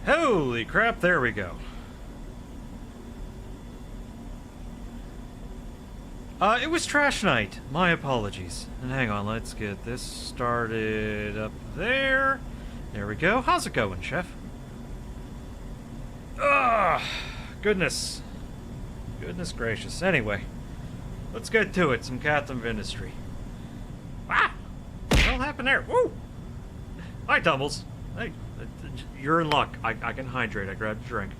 Holy crap, there we go. It was trash night. My apologies. And hang on, let's get this started up there. There we go. How's it going, Chef? Ugh! Goodness. Goodness gracious. Anyway, let's get to it. Some Captain of Industry. Ah! What the hell happened there? Woo! Hi, Tumbles. Hey, you're in luck. I can hydrate. I grabbed a drink.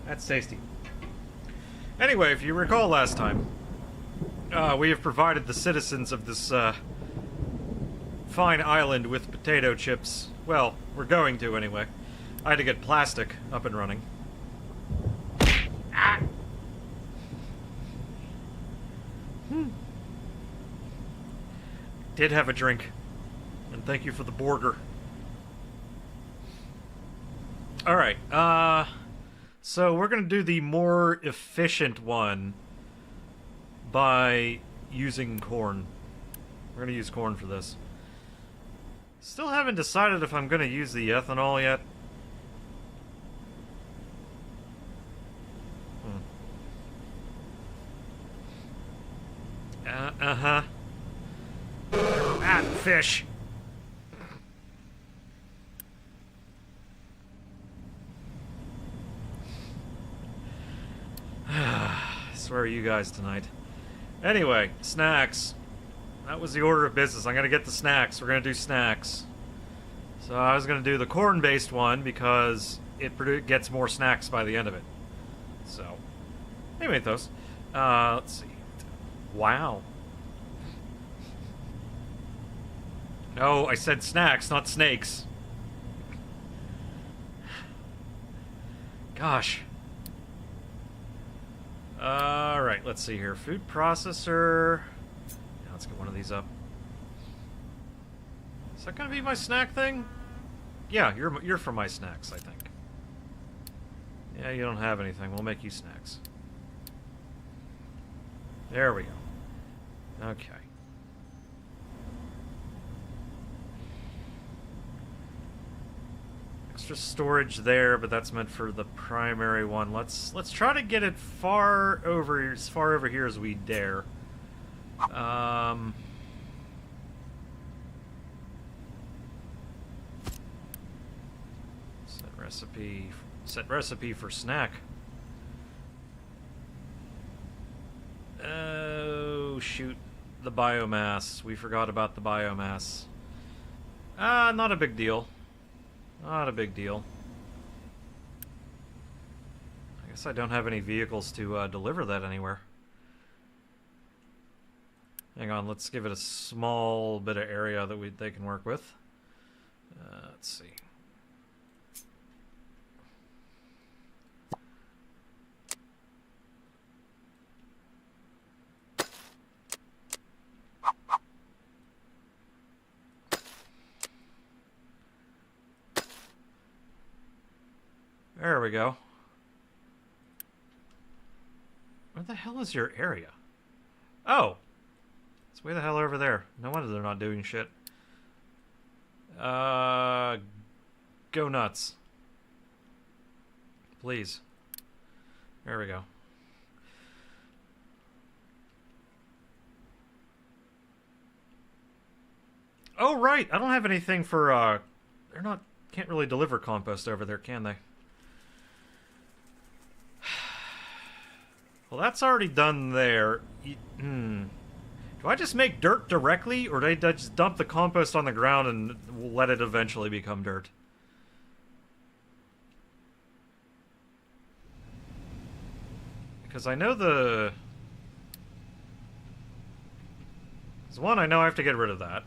That's tasty. Anyway, if you recall last time, we have provided the citizens of this fine island with potato chips. Well, we're going to anyway. I had to get plastic up and running. Ah! Did have a drink. And thank you for the burger. Alright, so we're gonna do the more efficient one by using corn. We're gonna use corn for this. Still haven't decided if I'm gonna use the ethanol yet. Uh-huh. Ah, fish! I swear you guys tonight. Anyway, snacks. That was the order of business. I'm gonna get the snacks. We're gonna do snacks. So I was gonna do the corn-based one because it gets more snacks by the end of it. So, anyway, those. Let's see. Wow. No, I said snacks, not snakes. Gosh. Alright, let's see here. Food processor. Yeah, let's get one of these up. Is that gonna be my snack thing? Yeah, you're for my snacks, I think. Yeah, you don't have anything. We'll make you snacks. There we go. Okay. Extra storage there, but that's meant for the primary one. Let's try to get it as far over here as we dare. Set recipe for snack. Oh shoot, the biomass. We forgot about the biomass. Not a big deal. Not a big deal. I guess I don't have any vehicles to deliver that anywhere. Hang on, let's give it a small bit of area that they can work with. Let's see. There we go. Where the hell is your area? Oh! It's way the hell over there. No wonder they're not doing shit. Go nuts. Please. There we go. Oh, right! I don't have anything for, can't really deliver compost over there, can they? Well, that's already done there. Do I just make dirt directly, or do I just dump the compost on the ground and let it eventually become dirt? Because I know there's one, I know I have to get rid of that.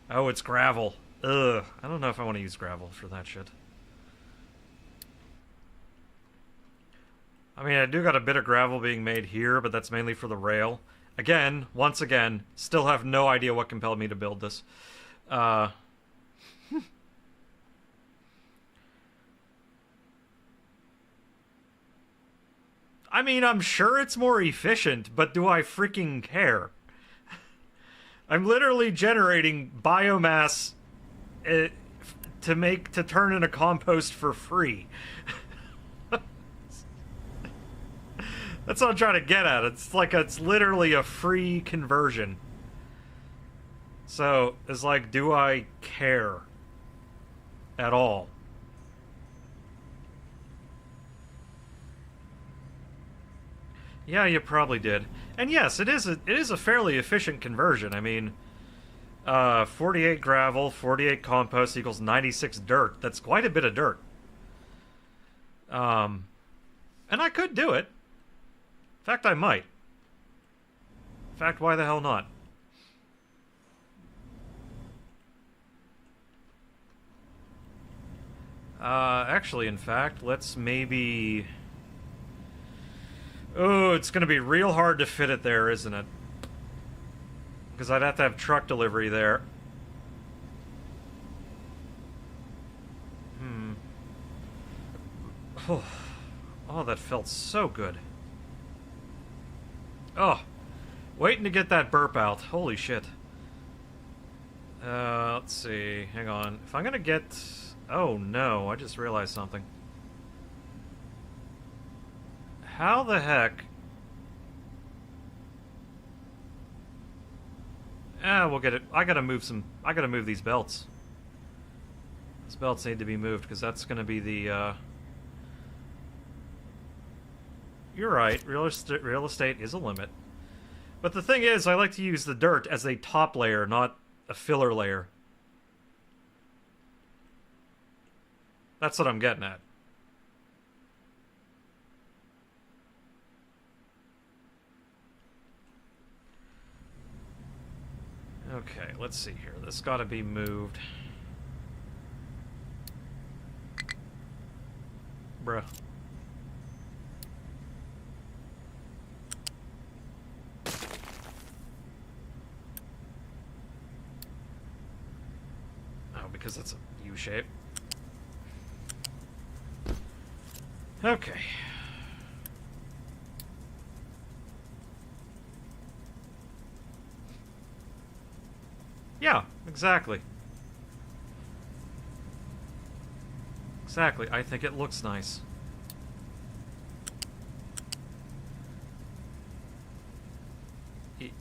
Oh, it's gravel. Ugh. I don't know if I want to use gravel for that shit. I mean, I do got a bit of gravel being made here, but that's mainly for the rail. Again, once again, still have no idea what compelled me to build this. I mean, I'm sure it's more efficient, but do I freaking care? I'm literally generating biomass to turn into compost for free. That's what I'm trying to get at. It's literally a free conversion. So, it's like, do I care at all? Yeah, you probably did. And yes, it is a fairly efficient conversion. I mean, 48 gravel, 48 compost equals 96 dirt. That's quite a bit of dirt. And I could do it. In fact, I might. In fact, why the hell not? Actually, in fact, let's maybe... Oh, it's gonna be real hard to fit it there, isn't it? Because I'd have to have truck delivery there. Oh, that felt so good. Oh, waiting to get that burp out. Holy shit. Let's see. Hang on. If I'm gonna get... Oh no, I just realized something. How the heck... we'll get it. I gotta move these belts. These belts need to be moved, because that's gonna be the, You're right, real estate is a limit. But the thing is, I like to use the dirt as a top layer, not a filler layer. That's what I'm getting at. Okay, let's see here. This gotta be moved. Bruh. Oh, because it's a U-shape. Okay. Yeah, exactly. Exactly, I think it looks nice.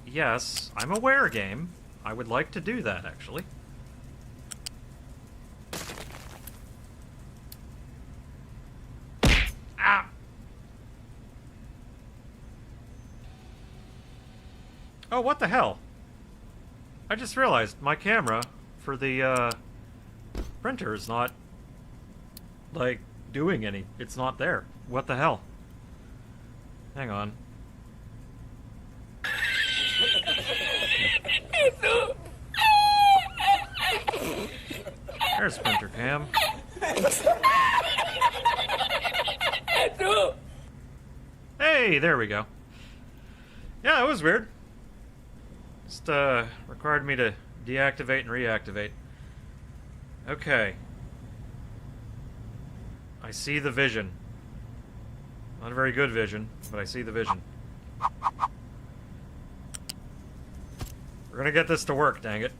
Yes, I'm aware, game. I would like to do that, actually. Ah! Oh, what the hell? I just realized my camera for the printer is not, like, doing any. It's not there. What the hell? Hang on. There's printer cam. Hey, there we go. Yeah, it was weird. Just required me to deactivate and reactivate. Okay. I see the vision. Not a very good vision, but I see the vision. We're gonna get this to work, dang it.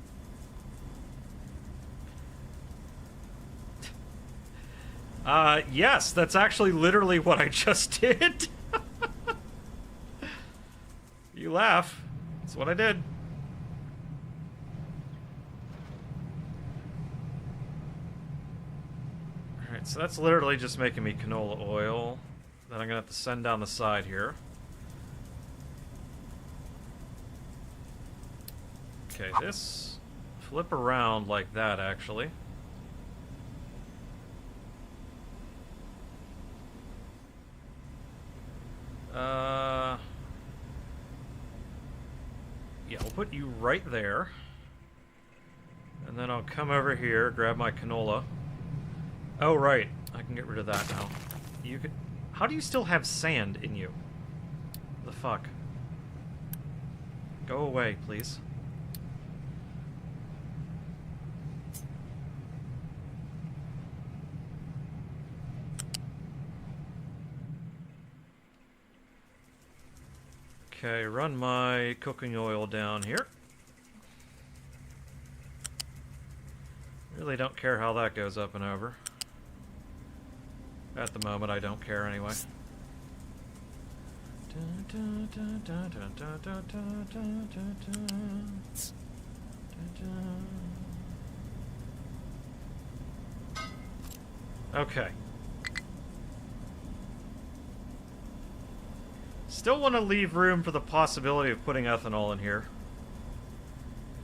Yes, that's actually literally what I just did. You laugh. That's what I did. Alright, so that's literally just making me canola oil. Then I'm gonna have to send down the side here. Okay, this flip around like that, actually. Yeah, I'll put you right there. And then I'll come over here, grab my canola. Oh, right. I can get rid of that now. You could... How do you still have sand in you? The fuck? Go away, please. Okay, run my cooking oil down here. Really don't care how that goes up and over. At the moment, I don't care anyway. Okay. Still want to leave room for the possibility of putting ethanol in here.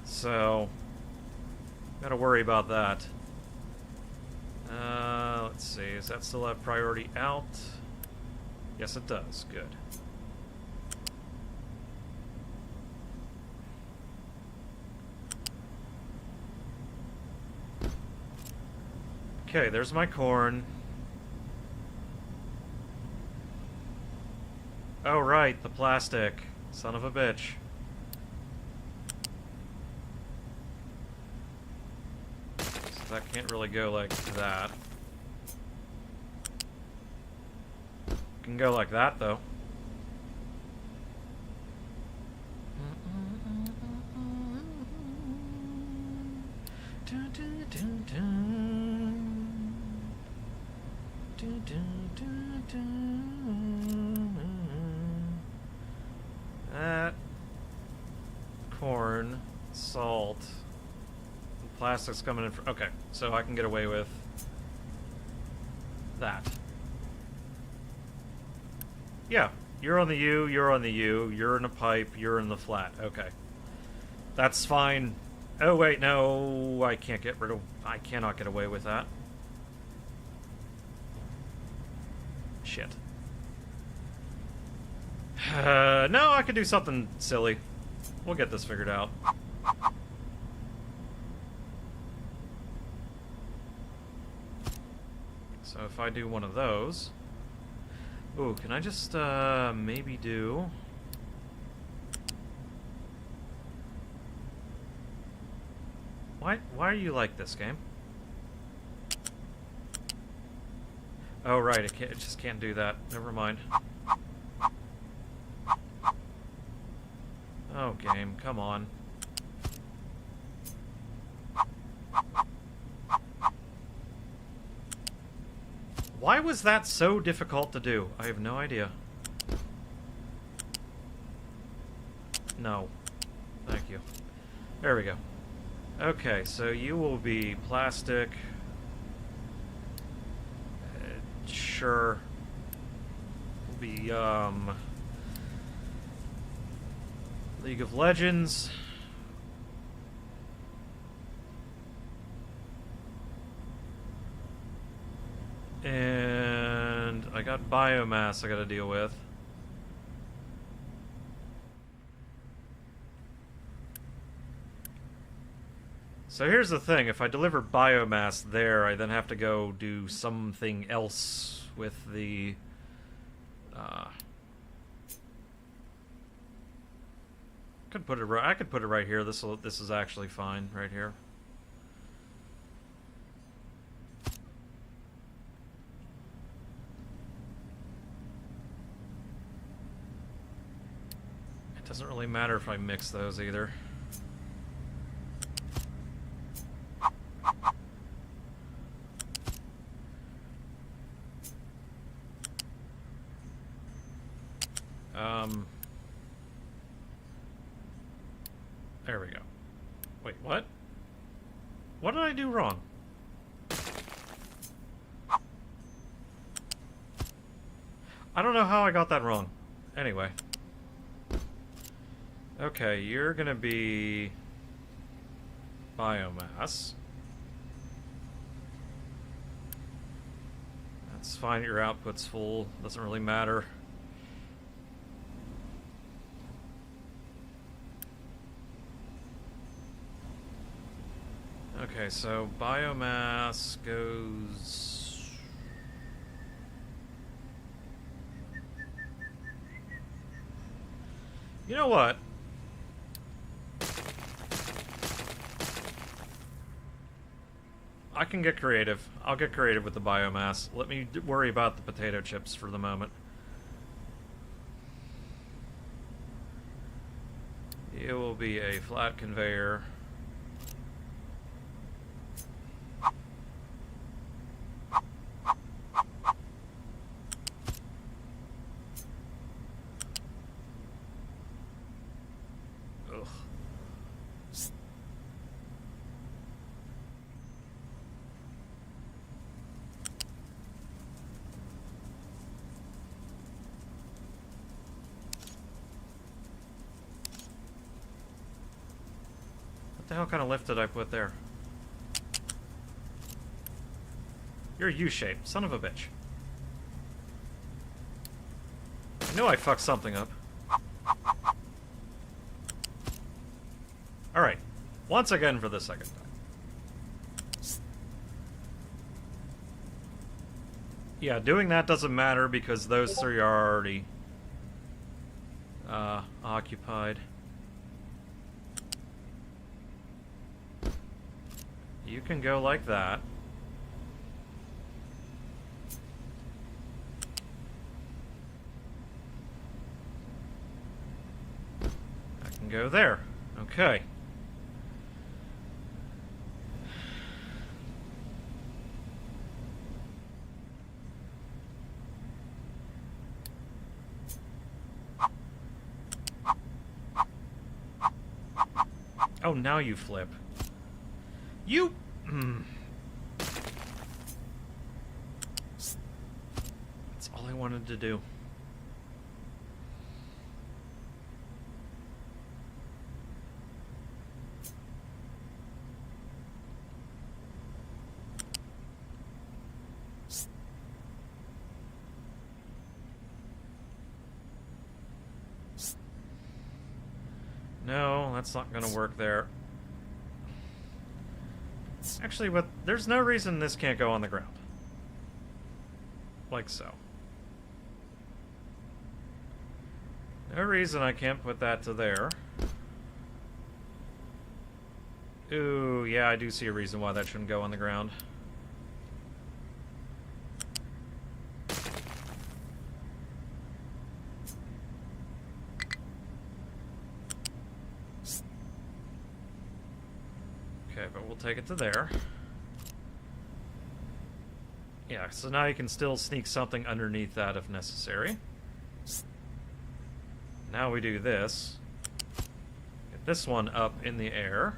So, gotta worry about that. Let's see, does that still have priority out? Yes, it does. Good. Okay, there's my corn. Oh, right, the plastic. Son of a bitch. So that can't really go like that. Can go like that, though. That corn, salt, plastic's coming in. Okay, so I can get away with that. Yeah, you're on the U, you're on the U, you're in a pipe, you're in the flat. Okay, that's fine. Oh wait, no, I can't get rid of. I cannot get away with that. Shit. No, I could do something silly. We'll get this figured out. So if I do one of those... Ooh, can I just, maybe do... Why are you like this, game? Oh, right, it just can't do that. Never mind. Oh, game, come on. Why was that so difficult to do? I have no idea. No. Thank you. There we go. Okay, so you will be plastic. Sure. Will be, League of Legends. And I got biomass I gotta deal with. So here's the thing, if I deliver biomass there, I then have to go do something else with the... I could put it right here. This is actually fine right here. It doesn't really matter if I mix those either. There we go. Wait, what? What did I do wrong? I don't know how I got that wrong. Anyway. Okay, you're gonna be... biomass. That's fine, your output's full. Doesn't really matter. Okay, so biomass goes... You know what? I can get creative. I'll get creative with the biomass. Let me worry about the potato chips for the moment. It will be a flat conveyor. Ugh. What the hell kind of lift did I put there? You're U-shaped, son of a bitch. I knew I fucked something up. Alright, once again for the second time. Yeah, doing that doesn't matter because those three are already occupied. You can go like that. I can go there. Okay. Oh, now you flip. You... That's all I wanted to do. No, that's not gonna work there. Actually, there's no reason this can't go on the ground. Like so. No reason I can't put that to there. Ooh, yeah, I do see a reason why that shouldn't go on the ground. Okay, but we'll take it to there. Yeah, so now you can still sneak something underneath that if necessary. Now we do this. Get this one up in the air.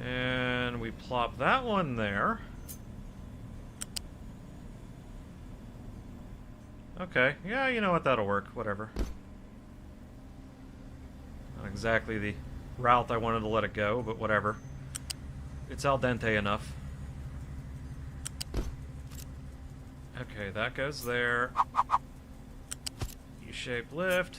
And we plop that one there. Okay, yeah, you know what, that'll work, whatever. Not exactly the route I wanted to let it go, but whatever. It's al dente enough. Okay, that goes there. U-shaped lift.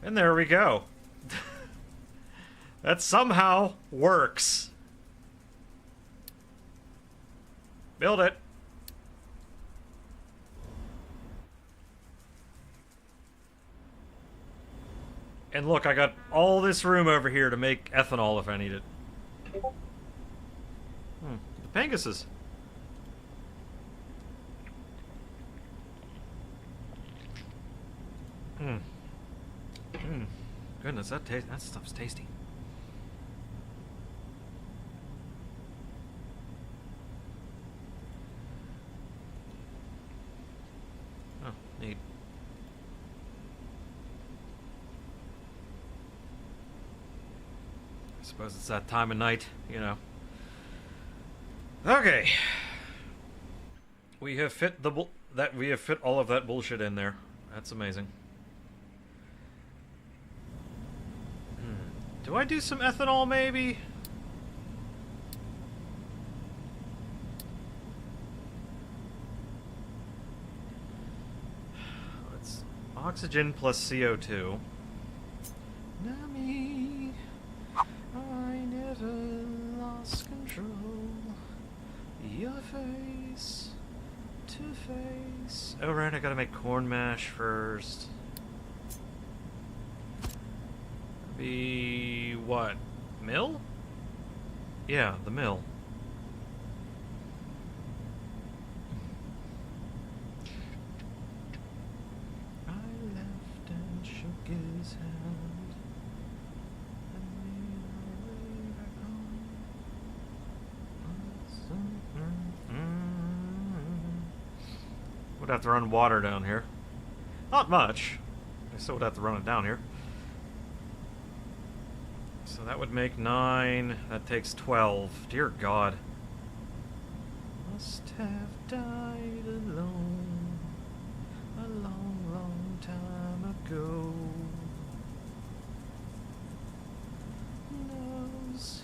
And there we go. That somehow works. Build it. And look, I got all this room over here to make ethanol if I need it. The Panguses. Goodness, that stuff's tasty. Oh, neat. I suppose it's that time of night, you know. Okay. We have fit all of that bullshit in there. That's amazing. Do I do some ethanol, maybe? Let's... Oxygen plus CO2. Nami, I never lost control. Your face face. Oh, right, I gotta make corn mash first. Be what? Mill? Yeah, the mill. I left and shook his hand and made our way back home. Would have to run water down here. Not much. I still would have to run it down here. So that would make 9. That takes 12. Dear God. Must have died alone a long, long time ago. Knows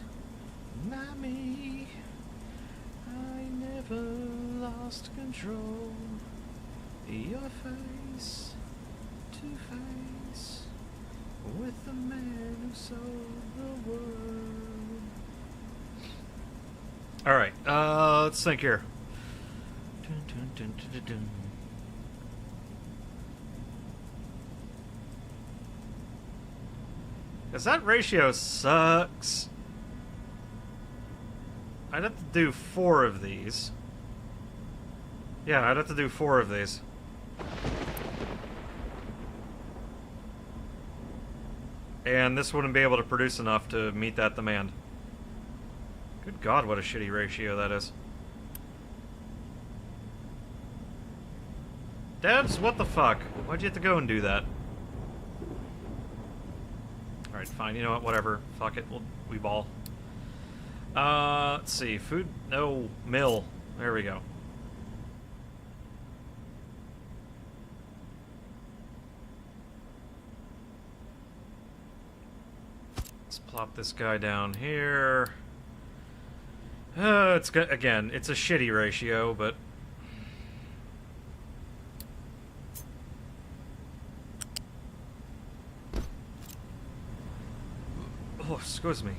not me. I never lost control. Your face to face with the man who sold the world. Alright, let's think here. Dun, dun, dun, dun, dun, dun. Because that ratio sucks. I'd have to do 4 of these. Yeah, I'd have to do 4 of these. And this wouldn't be able to produce enough to meet that demand. Good God, what a shitty ratio that is. Devs, what the fuck? Why'd you have to go and do that? Alright, fine, you know what, whatever. Fuck it, we ball. Let's see, food, no, mill. There we go. Let's plop this guy down here. It's good. Again, it's a shitty ratio, but oh, excuse me.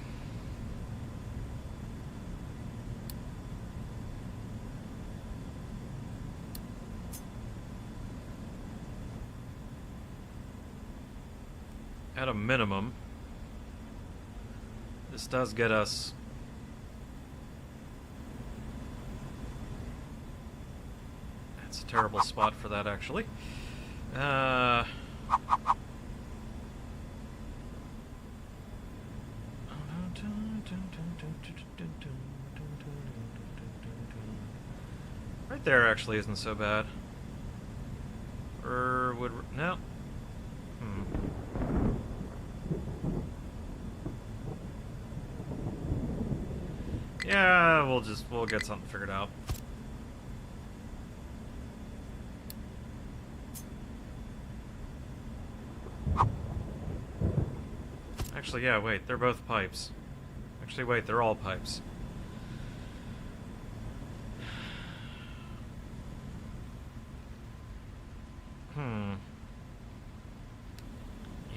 At a minimum, this does get us that's a terrible spot for that, actually. Right there actually isn't so bad. Or would no. Yeah, we'll get something figured out. Actually, yeah, wait, they're both pipes. Actually, wait, they're all pipes.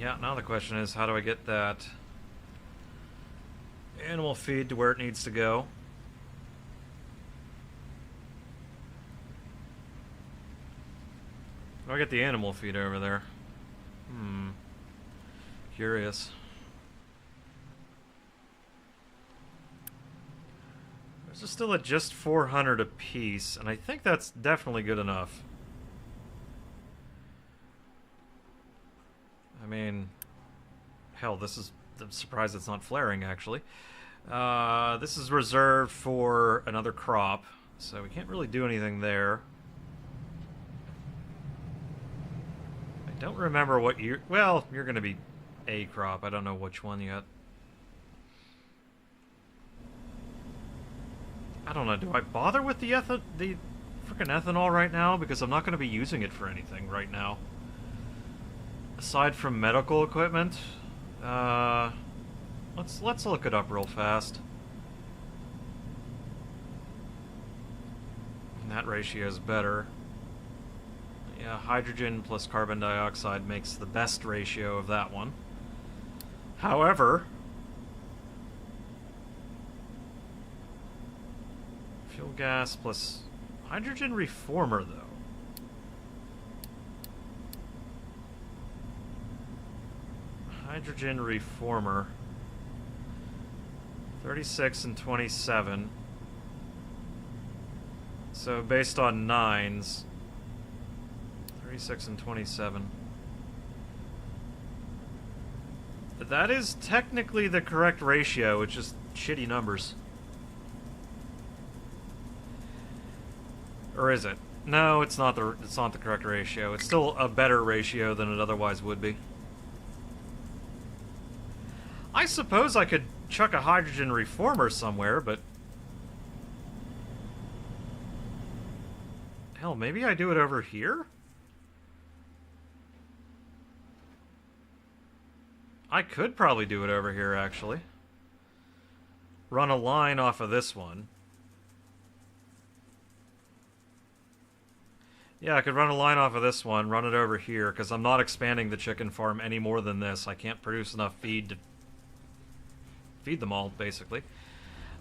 Yeah, now the question is, how do I get that animal feed to where it needs to go? How do I get the animal feed over there? Curious. This is still at just 400 apiece, and I think that's definitely good enough. I mean, hell, this is... I'm surprised it's not flaring, actually. This is reserved for another crop, so we can't really do anything there. I don't remember what year... Well, you're going to be a crop. I don't know which one yet. I don't know. Do I bother with the frickin' ethanol right now? Because I'm not going to be using it for anything right now. Aside from medical equipment, let's look it up real fast. And that ratio is better. Yeah, hydrogen plus carbon dioxide makes the best ratio of that one. However, fuel gas plus hydrogen reformer, though. Hydrogen reformer. 36 and 27. So based on 9s. 36 and 27. That is technically the correct ratio, it's just shitty numbers. Or is it? No, it's not the correct ratio. It's still a better ratio than it otherwise would be. I suppose I could chuck a hydrogen reformer somewhere, but hell, maybe I do it over here? I could probably do it over here, actually. Run a line off of this one. Yeah, I could run a line off of this one, run it over here, because I'm not expanding the chicken farm any more than this. I can't produce enough feed to feed them all, basically.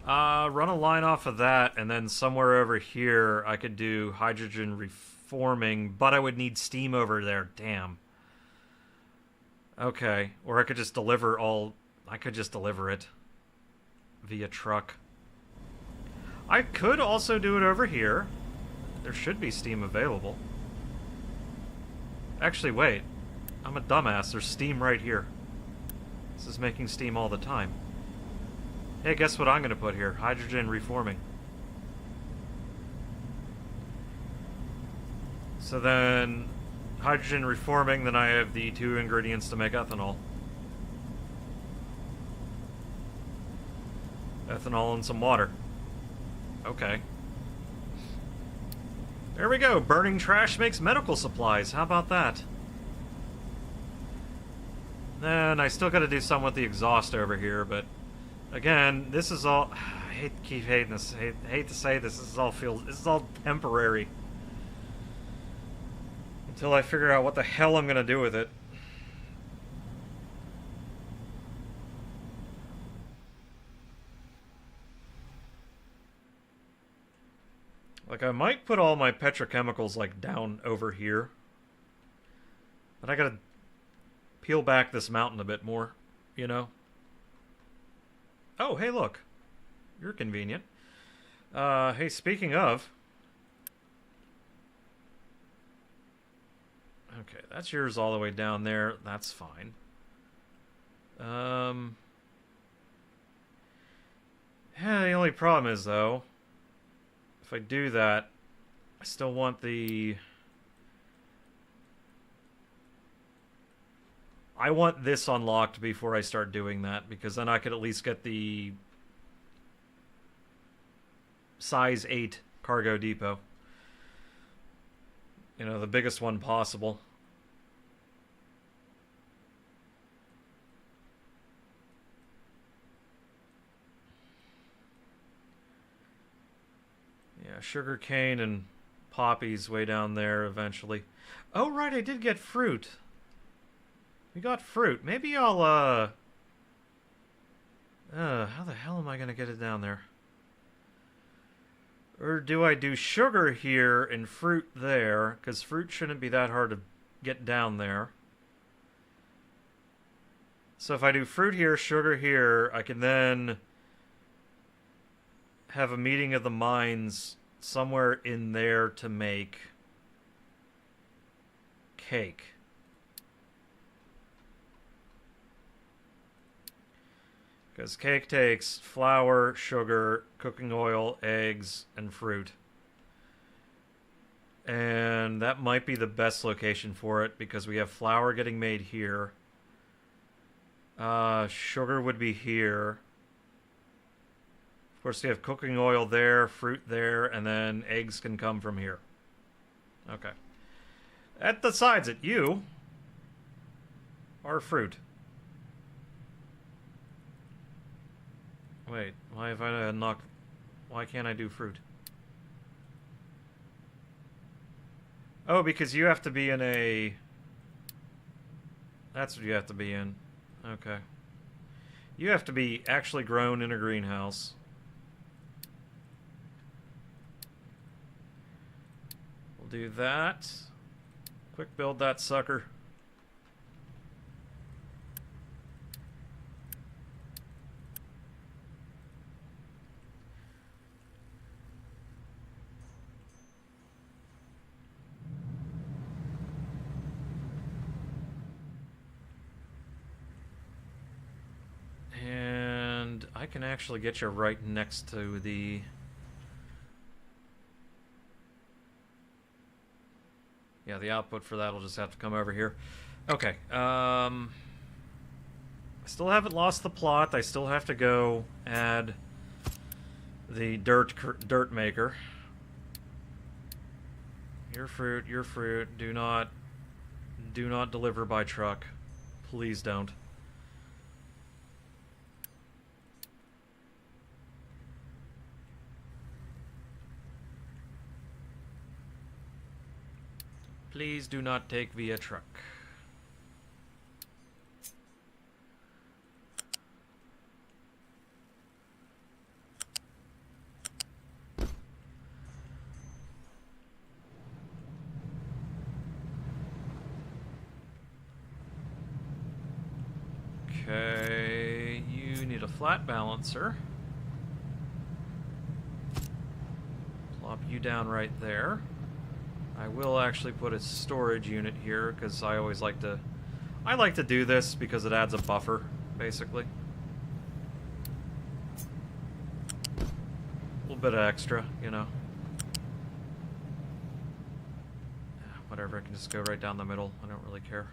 Run a line off of that, and then somewhere over here I could do hydrogen reforming, but I would need steam over there. Damn. Okay, or I could just deliver all... I could just deliver it via truck. I could also do it over here. There should be steam available. Actually, wait. I'm a dumbass. There's steam right here. This is making steam all the time. Hey, guess what I'm going to put here? Hydrogen reforming. So then... hydrogen reforming, then I have the 2 ingredients to make ethanol. Ethanol and some water. Okay. There we go. Burning trash makes medical supplies. How about that? Then I still got to do something with the exhaust over here, but again, this is all... I hate to keep hating this. I hate to say this. This is all temporary. Until I figure out what the hell I'm gonna do with it. Like, I might put all my petrochemicals, like, down over here. But I gotta peel back this mountain a bit more, you know? Oh, hey, look. You're convenient. Hey, speaking of... Okay, that's yours all the way down there. That's fine. Yeah, the only problem is, though, if I do that, I still want the... I want this unlocked before I start doing that, because then I could at least get the size 8 cargo depot. You know, the biggest one possible. Yeah, sugarcane and poppies way down there eventually. Oh, right, I did get fruit. We got fruit. Maybe I'll, how the hell am I gonna get it down there? Or do I do sugar here and fruit there? Because fruit shouldn't be that hard to get down there. So if I do fruit here, sugar here, I can then have a meeting of the minds somewhere in there to make cake. Because cake takes flour, sugar, cooking oil, eggs, and fruit. And that might be the best location for it because we have flour getting made here. Sugar would be here. Of course, we have cooking oil there, fruit there, and then eggs can come from here. Okay. That decides it. You are fruit. Wait, why have I knocked... Why can't I do fruit? Oh, because you have to be in a... That's what you have to be in. Okay. You have to be actually grown in a greenhouse. We'll do that. Quick build that sucker. I can actually get you right next to the... Yeah, the output for that will just have to come over here. Okay, I still haven't lost the plot. I still have to go add the dirt maker. Your fruit, do not deliver by truck. Please don't. Please do not take via truck. Okay, you need a flat balancer. Plop you down right there. I will actually put a storage unit here because I always like to... I like to do this because it adds a buffer, basically. A little bit of extra, you know. Whatever, I can just go right down the middle. I don't really care.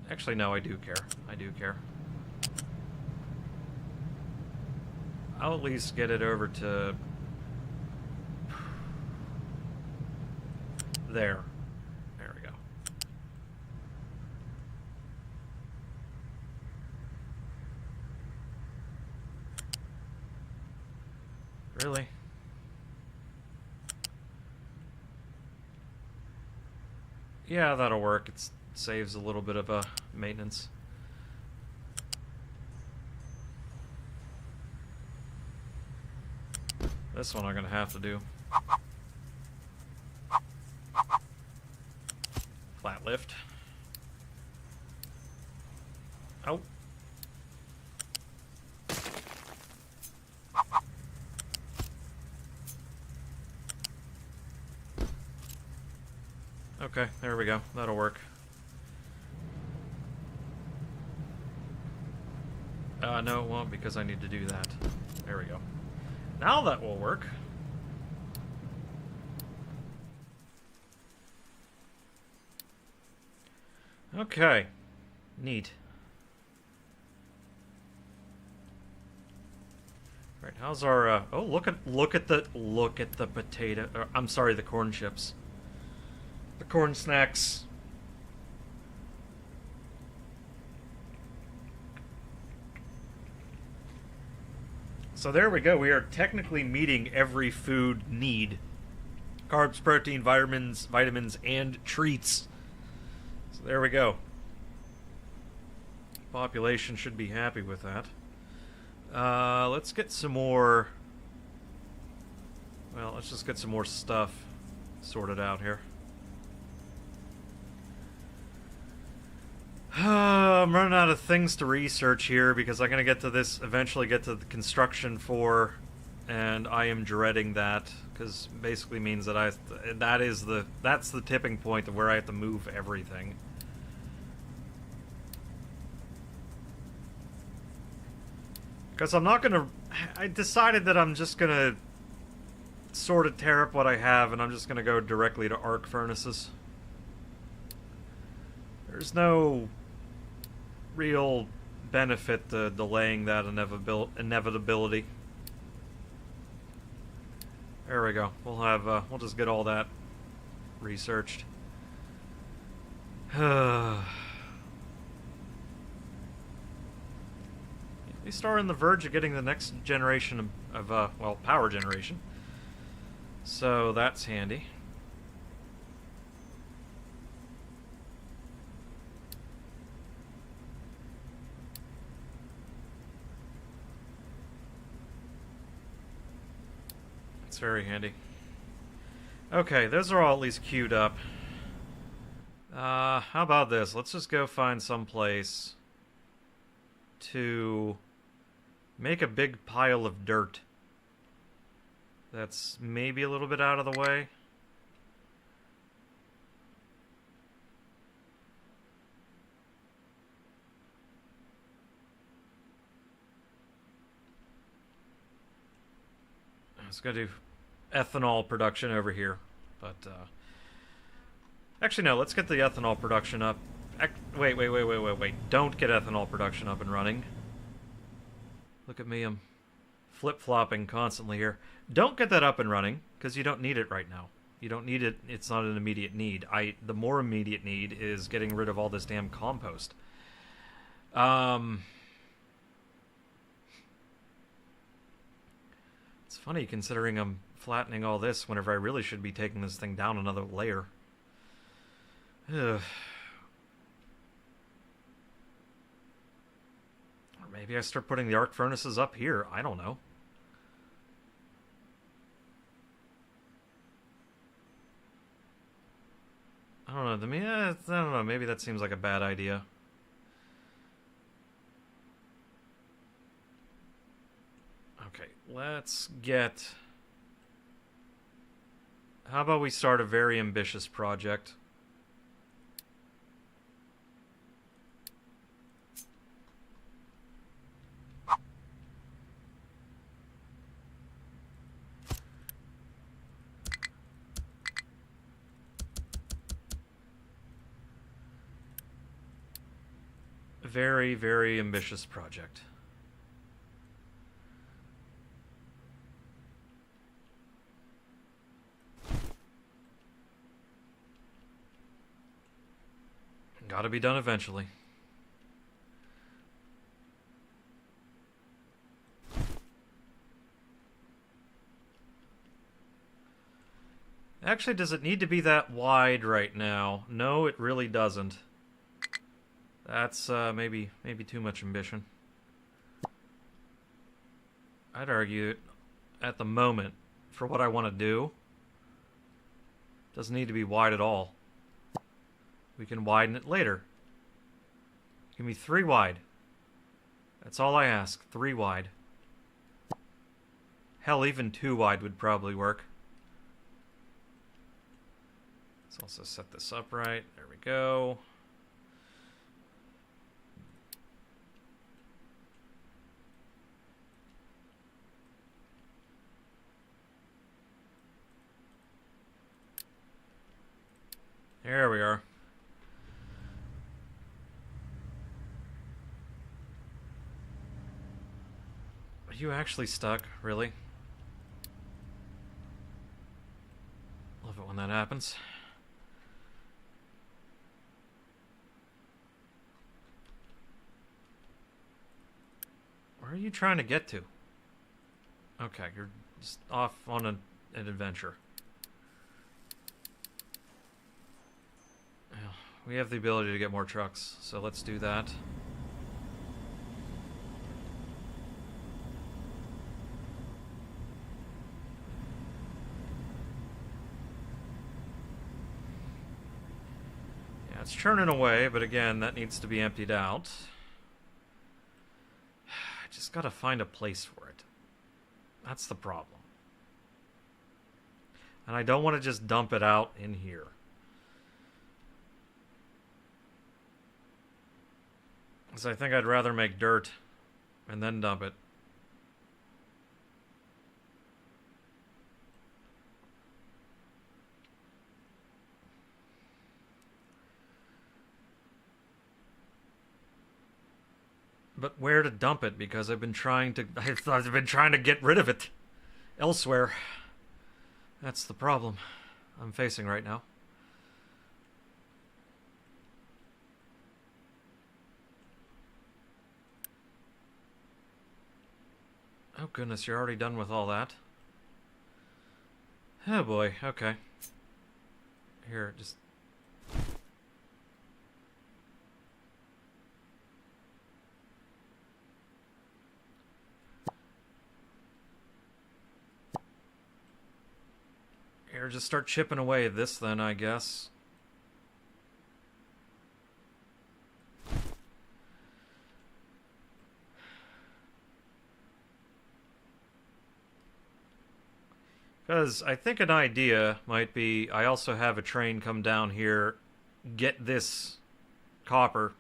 Actually, no, I do care. I do care. I'll at least get it over to... there. There we go. Really? Yeah, that'll work. It saves a little bit of maintenance. This one I'm gonna have to do. Flat lift. Oh. Okay, there we go. That'll work. No, it won't because I need to do that. There we go. Now that will work. Okay. Neat. Right, how's our oh, look at the potato, I'm sorry, the corn chips. The corn snacks. So there we go. We are technically meeting every food need. Carbs, protein, vitamins, and treats. So there we go. Population should be happy with that. Let's get some more... Well, let's just get some more stuff sorted out here. I'm running out of things to research here because I'm gonna get to this, eventually get to the construction 4, and I am dreading that because basically means that that's the tipping point of where I have to move everything. Because I'm not gonna... I decided that I'm just gonna sort of tear up what I have and I'm just gonna go directly to arc furnaces. There's no real benefit to delaying that inevitability. There we go. We'll have we'll just get all that researched. At least are on the verge of getting the next generation of well, power generation. So that's handy. It's very handy. Okay, those are all at least queued up. How about this? Let's just go find some place to make a big pile of dirt. That's maybe a little bit out of the way. was going to do ethanol production over here, but actually no, let's get the ethanol production up. Wait. Don't get ethanol production up and running. Look at me, I'm flip-flopping constantly here. Don't get that up and running, because you don't need it right now. You don't need it, it's not an immediate need. The more immediate need is getting rid of all this damn compost. It's funny considering I'm flattening all this whenever I really should be taking this thing down another layer. Ugh. Or maybe I start putting the arc furnaces up here. I don't know. I don't know. To me, I don't know. Maybe that seems like a bad idea. Okay, let's get... How about we start a very ambitious project? Very, very ambitious project. Gotta be done eventually. Actually, does it need to be that wide right now? No, it really doesn't. That's maybe too much ambition. I'd argue at the moment, for what I want to do, doesn't need to be wide at all. We can widen it later. Give me 3 wide. That's all I ask. 3 wide. Hell, even 2 wide would probably work. Let's also set this up right. There we go. There we are. Are you actually stuck? Really? Love it when that happens. Where are you trying to get to? Okay, you're just off on an adventure. We have the ability to get more trucks, so let's do that. Yeah, it's churning away, but again, that needs to be emptied out. I just gotta find a place for it. That's the problem. And I don't want to just dump it out in here. So I think I'd rather make dirt and then dump it. But where to dump it? Because I've been trying to get rid of it elsewhere. That's the problem I'm facing right now. Oh goodness, you're already done with all that? Oh boy, okay. Here, just... Here, just start chipping away at this then, I guess. Because I think an idea might be, I also have a train come down here, get this copper,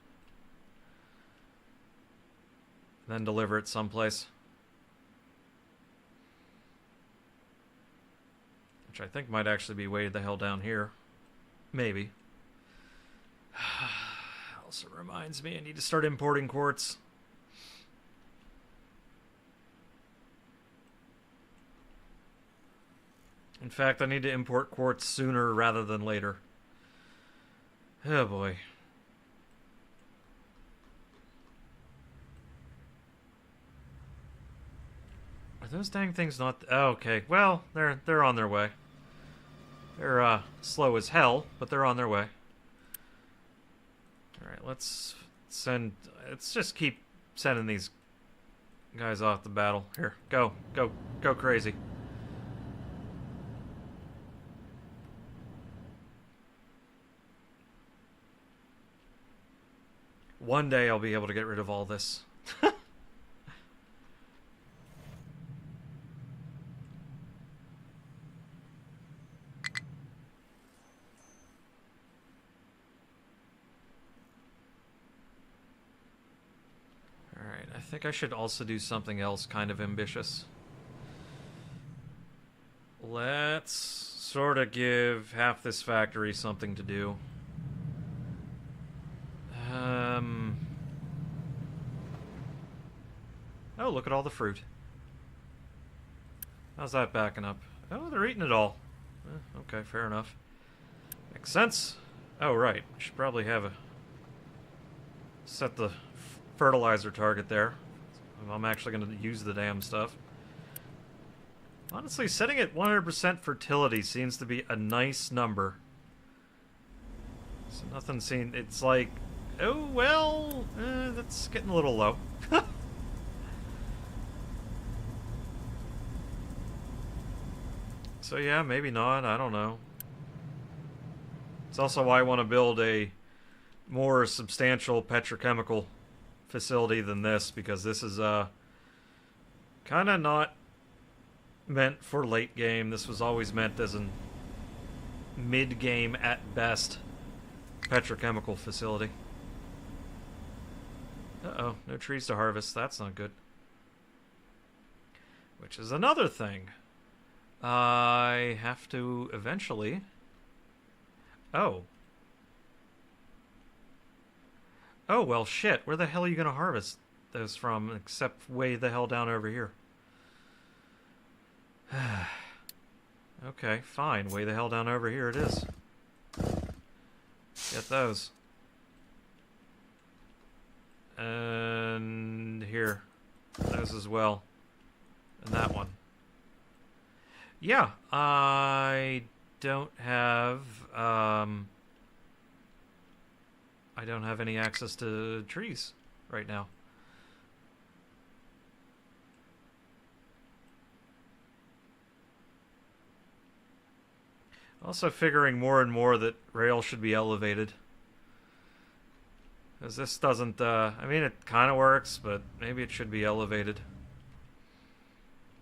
then deliver it someplace. which I think might actually be way the hell down here. Maybe. Also reminds me I need to start importing quartz. In fact, I need to import quartz sooner rather than later. Oh boy. Are those dang things not... Oh, okay. Well, they're on their way. They're slow as hell, but they're on their way. Alright, let's just keep sending these guys off the battle. Here, go crazy. One day I'll be able to get rid of all this. Alright, I think I should also do something else kind of ambitious. Let's sort of give half this factory something to do. Oh, look at all the fruit. How's that backing up? Oh, they're eating it all. Okay, fair enough. Makes sense. Oh, right. I should probably have a... set the fertilizer target there. I'm actually going to use the damn stuff. Honestly, setting it 100% fertility seems to be a nice number. So nothing seen... It's like... Oh, well... that's getting a little low. So yeah, maybe not. I don't know. It's also why I want to build a more substantial petrochemical facility than this, because this is kind of not meant for late game. This was always meant as a mid-game at best petrochemical facility. Uh-oh, no trees to harvest. That's not good. Which is another thing. I have to eventually... Oh. Oh, well, shit. Where the hell are you going to harvest those from, except way the hell down over here? Okay, fine. Way the hell down over here it is. Get those. And here. Those as well. And that one. Yeah, I don't have any access to trees right now. Also figuring more and more that rail should be elevated. Because this doesn't, I mean, it kind of works, but maybe it should be elevated.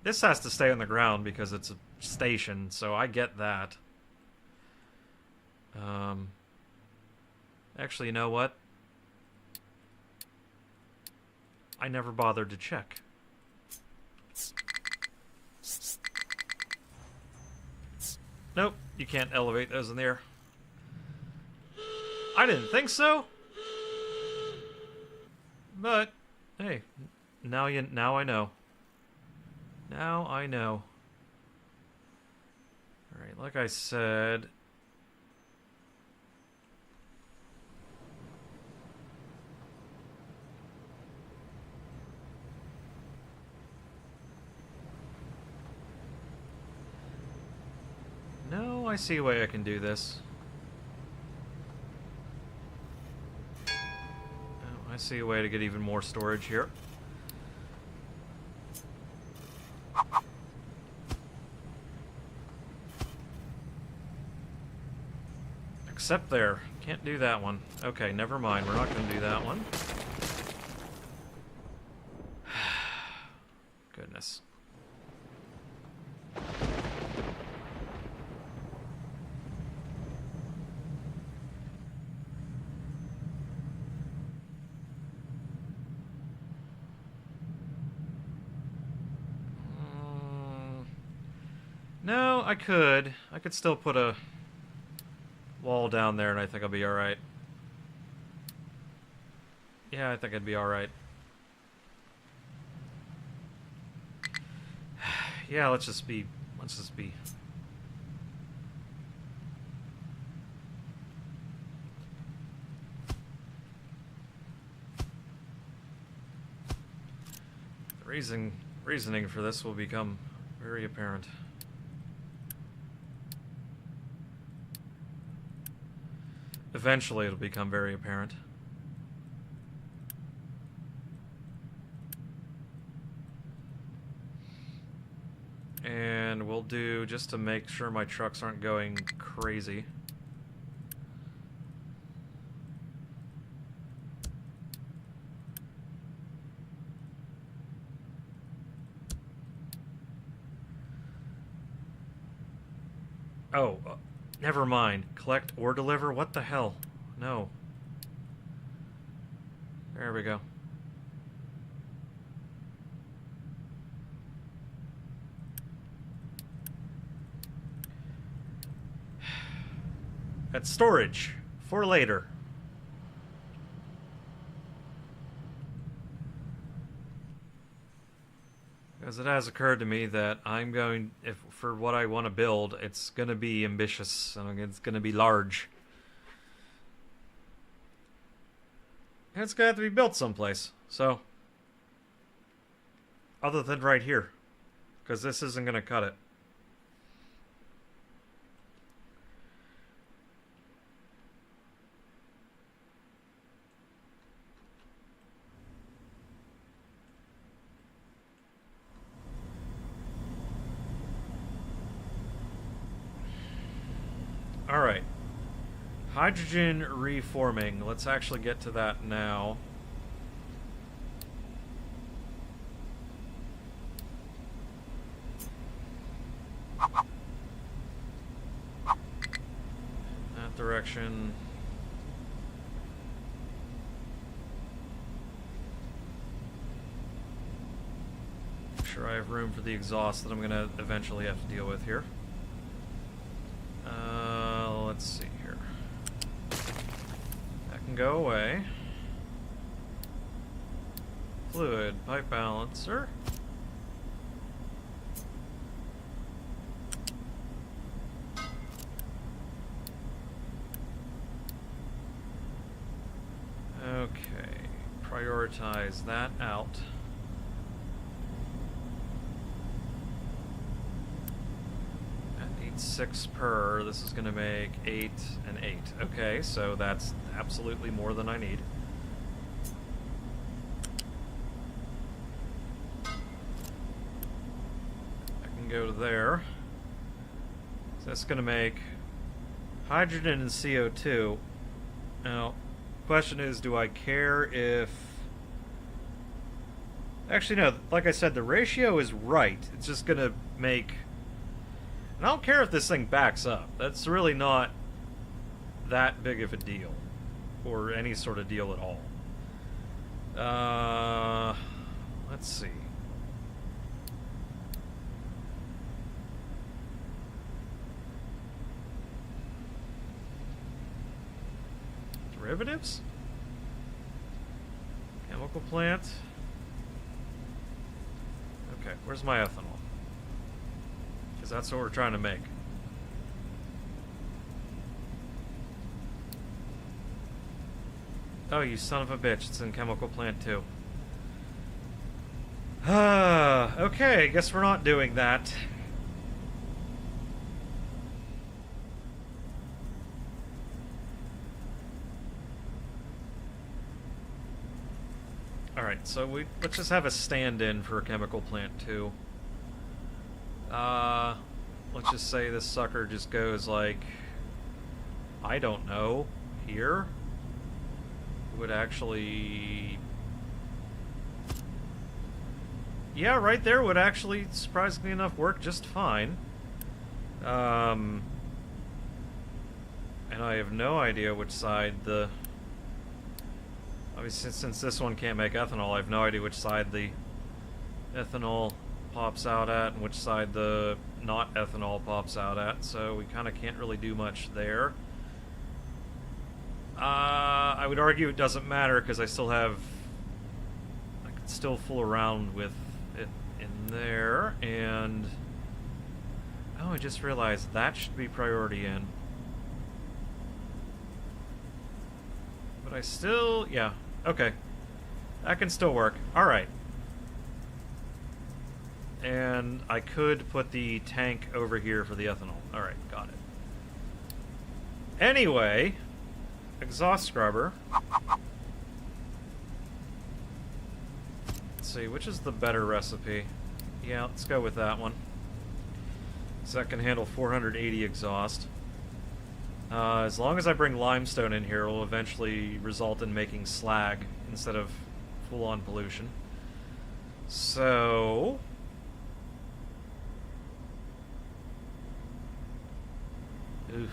This has to stay on the ground because it's a station, so I get that. Actually, you know what? I never bothered to check. Nope, you can't elevate those in the air. I didn't think so. But hey, now I know. Now I know. Alright, like I said... No, I see a way I can do this. Oh, I see a way to get even more storage here. Except there. Can't do that one. Okay, never mind. We're not going to do that one. Goodness. No, I could still put a wall down there and I think I'll be alright. Yeah, I think I'd be alright. Yeah, let's just be... The reasoning for this will become very apparent. Eventually it'll become very apparent. And we'll do, just to make sure my trucks aren't going crazy. Oh, never mind. Collect or deliver? What the hell? No. There we go. That's storage for later. Because it has occurred to me that I'm going, if for what I want to build, it's going to be ambitious and it's going to be large. And it's going to have to be built someplace. So, other than right here, because this isn't going to cut it. Alright. Hydrogen reforming. Let's actually get to that now. That direction. Make sure I have room for the exhaust that I'm going to eventually have to deal with here. Let's see here. That can go away. Fluid pipe balancer. Okay, prioritize that out. That needs 6 per. This is going to make 8 and 8. Okay, so that's absolutely more than I need. I can go to there. So that's going to make hydrogen and CO2. Now, question is, do I care if... Actually, no, like I said, the ratio is right. It's just going to make... And I don't care if this thing backs up. That's really not that big of a deal. Or any sort of deal at all. Let's see. Derivatives? Chemical plant. Okay, where's my ethanol? Because that's what we're trying to make. Oh, you son of a bitch, it's in chemical plant too. Okay, I guess we're not doing that. Alright, so let's just have a stand-in for a chemical plant too. Let's just say this sucker just goes like, I don't know, here? It would actually... Yeah, right there would actually, surprisingly enough, work just fine. And I have no idea which side the... Obviously, since this one can't make ethanol, I have no idea which side the ethanol pops out at and which side the not ethanol pops out at, so we kind of can't really do much there. I would argue it doesn't matter because I still have... I can still fool around with it in there, and... Oh, I just realized that should be priority in. But I still... Yeah, okay. That can still work. Alright. And I could put the tank over here for the ethanol. Alright, got it. Anyway, exhaust scrubber. Let's see, which is the better recipe? Yeah, let's go with that one. So that can handle 480 exhaust. As long as I bring limestone in here, it will eventually result in making slag instead of full-on pollution. So... Oof.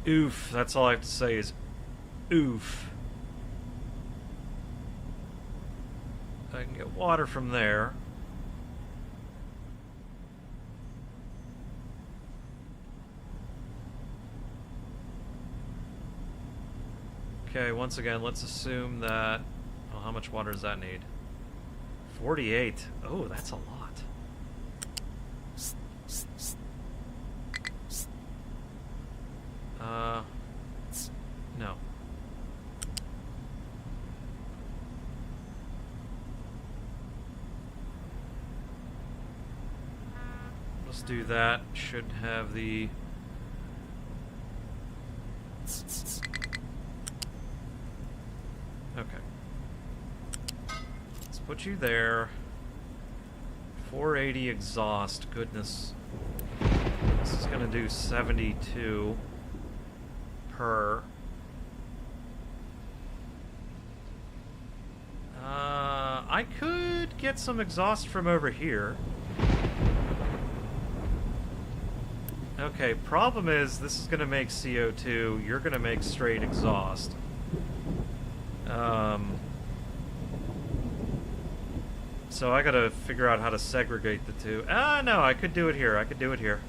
Oof. That's all I have to say is oof. I can get water from there. Okay, once again, let's assume that... Well, how much water does that need? 48. Oh, that's a lot. No. Let's do that. Should have the... Okay. Let's put you there. 480 exhaust. Goodness. This is gonna do 72 per. I could get some exhaust from over here. Okay, problem is this is gonna make CO2. You're gonna make straight exhaust. So I gotta figure out how to segregate the two. No, I could do it here. I could do it here.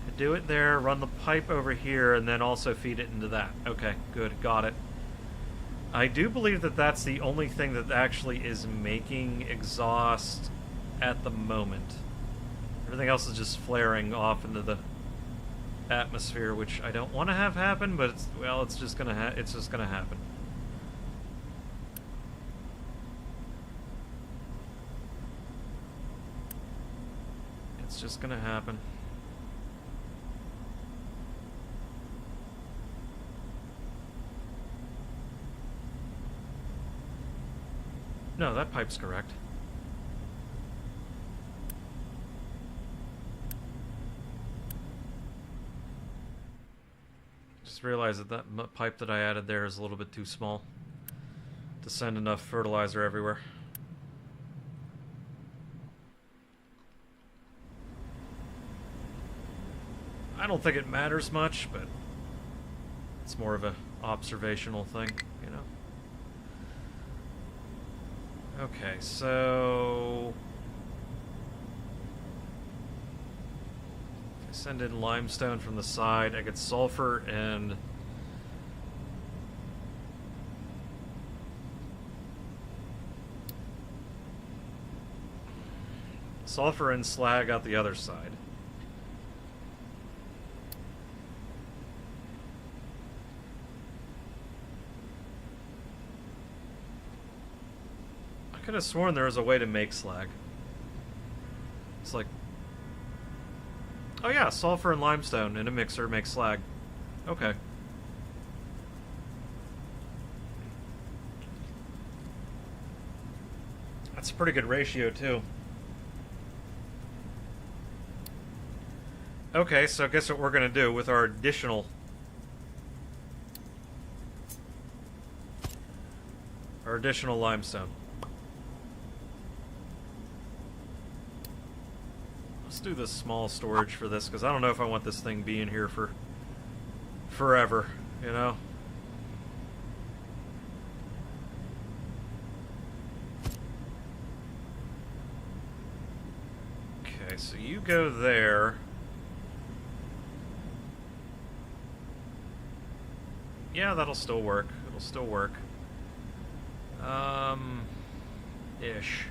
Could do it there, run the pipe over here, and then also feed it into that. Okay, good, got it. I do believe that that's the only thing that actually is making exhaust at the moment. Everything else is just flaring off into the atmosphere, which I don't want to have happen, but it's, well, it's just gonna happen. It's just gonna happen. No, that pipe's correct. Just realized that that pipe that I added there is a little bit too small to send enough fertilizer everywhere. I don't think it matters much, but it's more of an observational thing, you know? Okay, so... I send in limestone from the side, I get sulfur and... sulfur and slag out the other side. I could have sworn there was a way to make slag. It's like... oh yeah, sulfur and limestone in a mixer makes slag. Okay. That's a pretty good ratio too. Okay, so guess what we're gonna do with our additional... limestone. Let's do this small storage for this, because I don't know if I want this thing being here for forever, you know? go there. Yeah, that'll still work. It'll still work. Ish.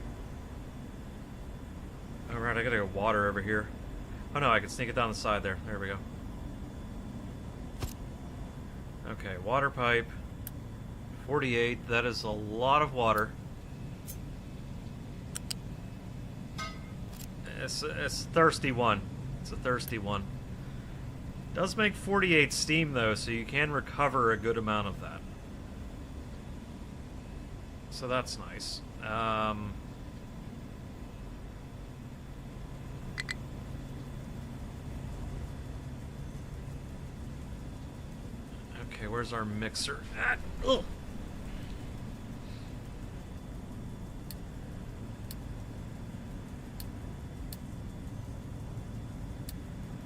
Alright, I gotta go water over here. Oh no, I can sneak it down the side there. There we go. Okay, water pipe. 48, that is a lot of water. It's a thirsty one. It's a thirsty one. Does make 48 steam though, so you can recover a good amount of that. So that's nice. Okay, where's our mixer? Ugh.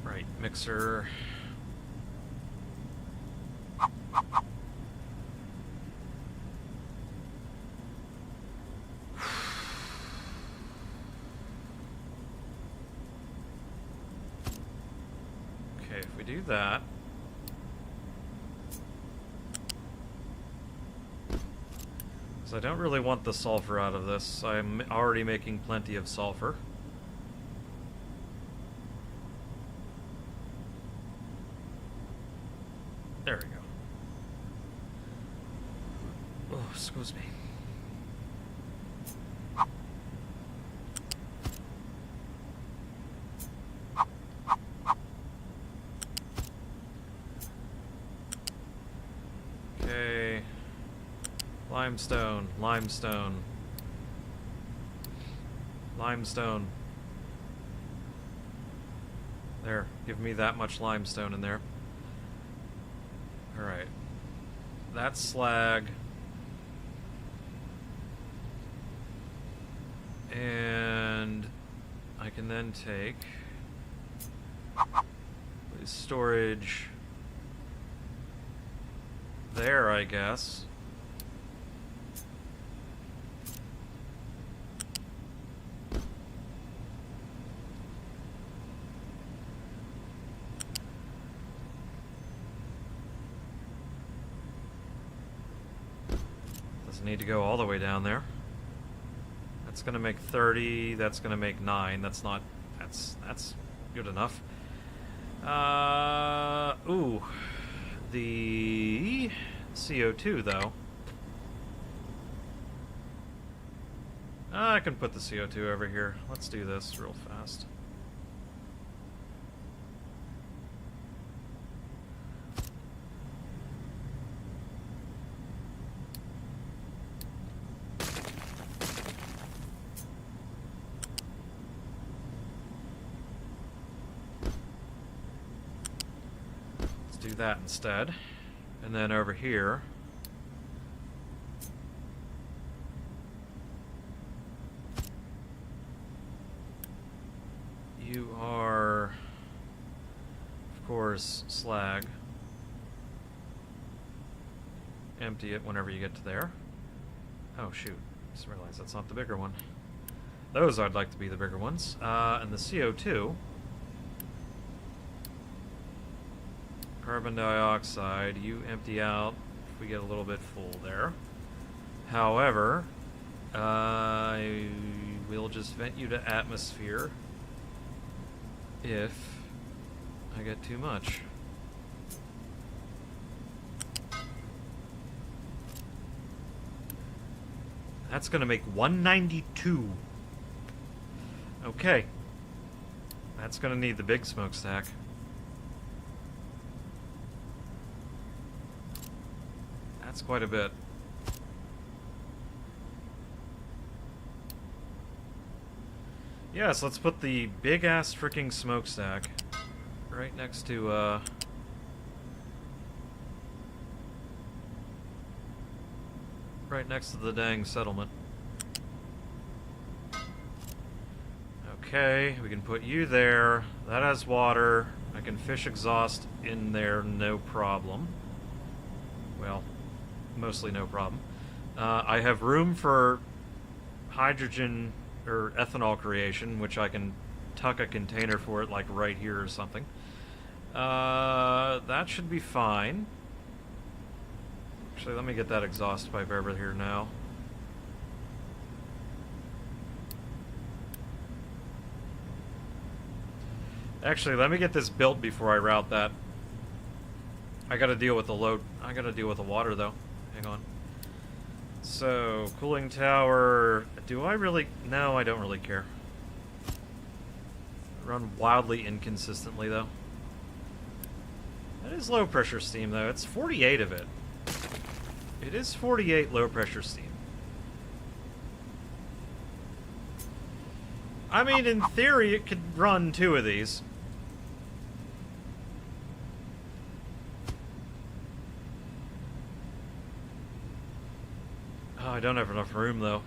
Right, mixer. Okay, if we do that. Because I don't really want the sulfur out of this. I'm already making plenty of sulfur. There we go. Oh, excuse me. Okay. Limestone, limestone. Limestone. There, give me that much limestone in there. Alright. That's slag. And I can then take storage there, I guess. Need to go all the way down there. That's gonna make 30, that's gonna make 9. That's good enough. Ooh. The CO2 though. I can put the CO2 over here. Let's do this real fast. Do that instead. And then over here you are, of course, slag. Empty it whenever you get to there. Oh shoot, just realized that's not the bigger one. Those I'd like to be the bigger ones. And the CO2, carbon dioxide, you empty out if we get a little bit full there. However, I will just vent you to atmosphere if I get too much. That's gonna make 192. Okay. That's gonna need the big smokestack. That's quite a bit. Yes, let's put the big-ass freaking smokestack right next to, right next to the dang settlement. Okay, we can put you there. That has water. I can fish exhaust in there, no problem. Well, mostly no problem. I have room for hydrogen or ethanol creation, which I can tuck a container for it, like right here or something. That should be fine. Actually, let me get that exhaust pipe over here now. Actually, let me get this built before I route that. I gotta deal with the load. I gotta deal with the water, though. Hang on. So, cooling tower... Do I really... No, I don't really care. Run wildly inconsistently, though. That is low pressure steam, though. It's 48 of it. It is 48 low pressure steam. I mean, in theory, it could run 2 of these. Oh, I don't have enough room, though.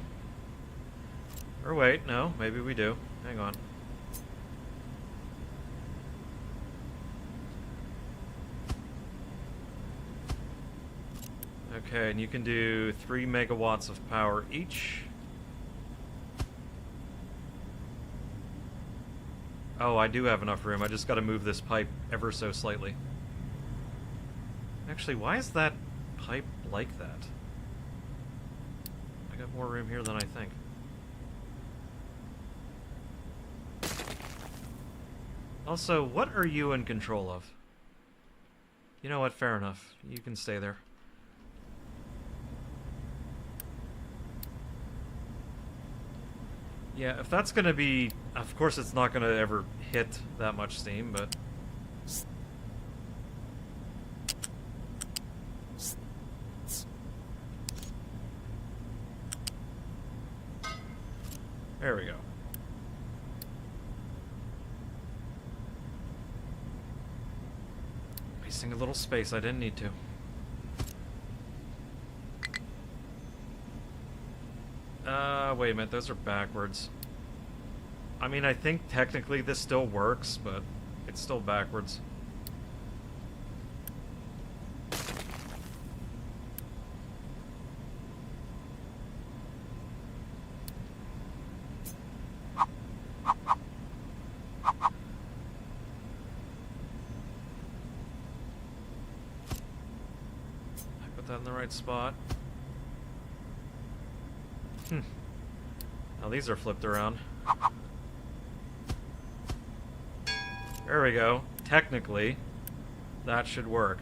Or wait, no, maybe we do. Hang on. Okay, and you can do 3 megawatts of power each. Oh, I do have enough room. I just got to move this pipe ever so slightly. Actually, why is that pipe like that? I got more room here than I think. Also, what are you in control of? You know what? Fair enough. You can stay there. Yeah, if that's gonna be... Of course it's not gonna ever hit that much steam, but... There we go. Wasting a little space, I didn't need to. Wait a minute, those are backwards. I mean, I think technically this still works, but it's still backwards. I put that in the right spot. Now these are flipped around. There we go. Technically, that should work.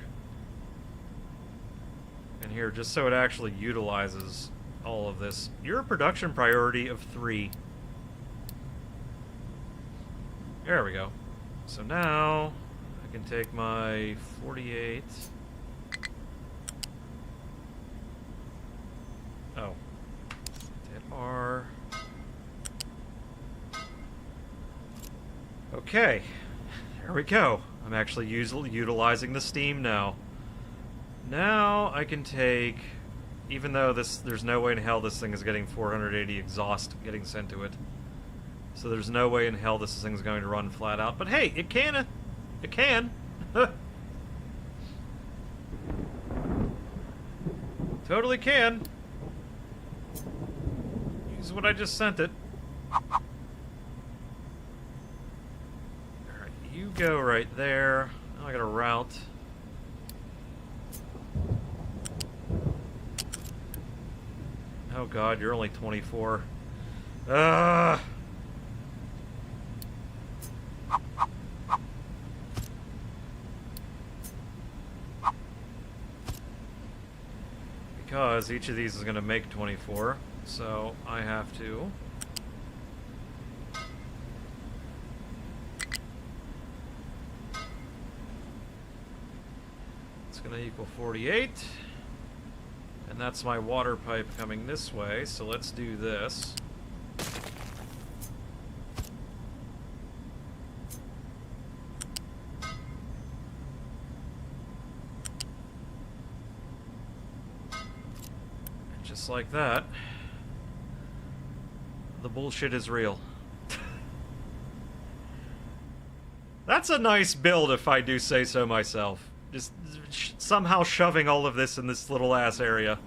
And here, just so it actually utilizes all of this. You're a production priority of 3. There we go. So now, I can take my 48... Oh. Hit R. Okay. There we go. I'm actually utilizing the steam now. Now I can take, even though there's no way in hell this thing is getting 480 exhaust getting sent to it. So there's no way in hell this thing's going to run flat out. But hey, it can. It can. Totally can. Use what I just sent it. You go right there. Now I got a route. Oh god, you're only 24. Because each of these is going to make 24, so I have to... Gonna equal 48, and that's my water pipe coming this way, so let's do this. And just like that, the bullshit is real. That's a nice build, if I do say so myself. Just somehow shoving all of this in this little ass area.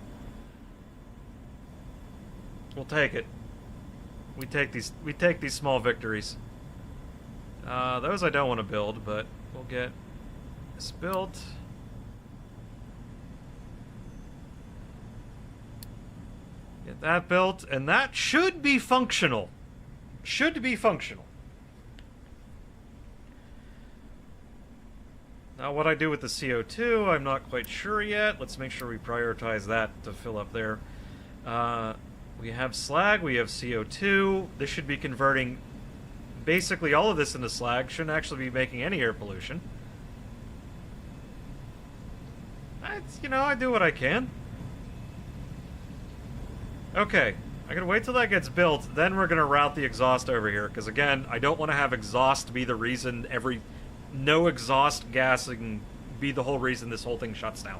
We'll take it. We take these small victories. Those I don't want to build, but we'll get this built. Get that built, and that should be functional. Should be functional. Now, what I do with the CO2, I'm not quite sure yet. Let's make sure we prioritize that to fill up there. We have slag, we have CO2. This should be converting basically all of this into slag. Shouldn't actually be making any air pollution. You know, I do what I can. Okay, I gotta wait till that gets built, then we're gonna route the exhaust over here, because again, I don't want to have exhaust be the reason no exhaust gassing be the whole reason this whole thing shuts down.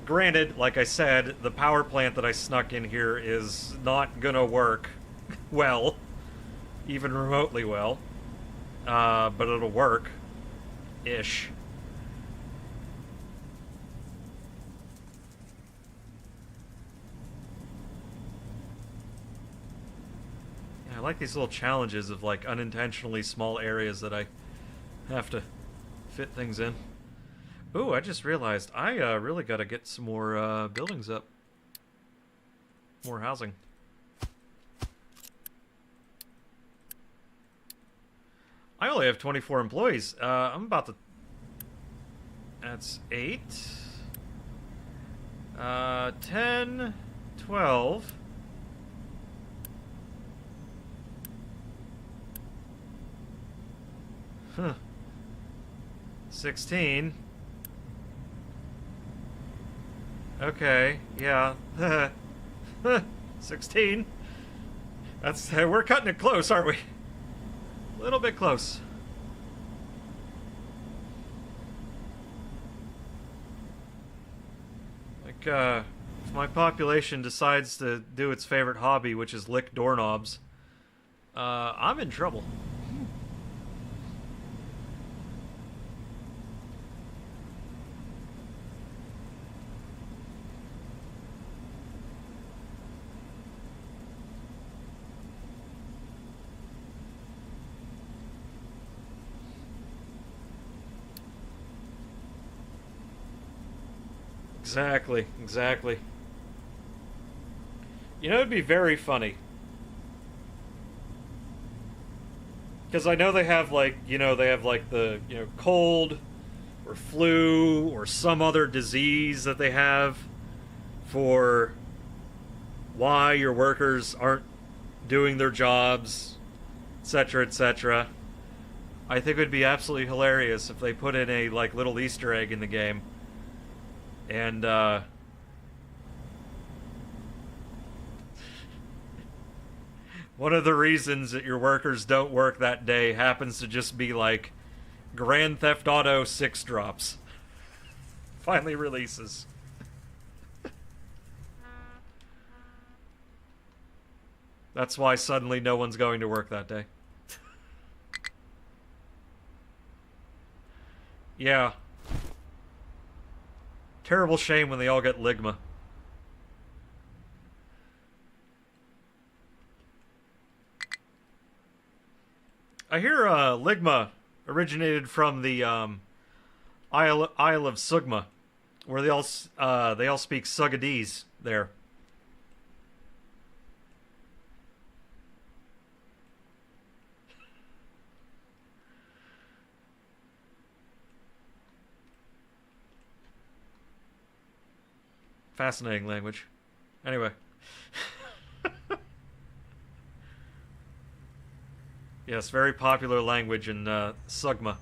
Granted, like I said, the power plant that I snuck in here is not gonna work well, even remotely well, but it'll work-ish. I like these little challenges of, like, unintentionally small areas that I have to fit things in. Ooh, I just realized I really gotta get some more buildings up. More housing. I only have 24 employees. I'm about to... That's 8. 10, 12... Huh. 16. Okay, yeah. 16. That's we're cutting it close, aren't we? A little bit close. Like, if my population decides to do its favorite hobby, which is lick doorknobs, I'm in trouble. Exactly, exactly. You know, it'd be very funny. Because I know they have, like, the, cold or flu or some other disease that they have for why your workers aren't doing their jobs, etc., etc. I think it would be absolutely hilarious if they put in a, like, little Easter egg in the game. And, one of the reasons that your workers don't work that day happens to just be, like, Grand Theft Auto 6 drops. Finally releases. That's why suddenly no one's going to work that day. Yeah. Terrible shame when they all get ligma. I hear ligma originated from the Isle of Sugma, where they all speak Sugadese there. Fascinating language. Anyway. Yes, very popular language in Sugma.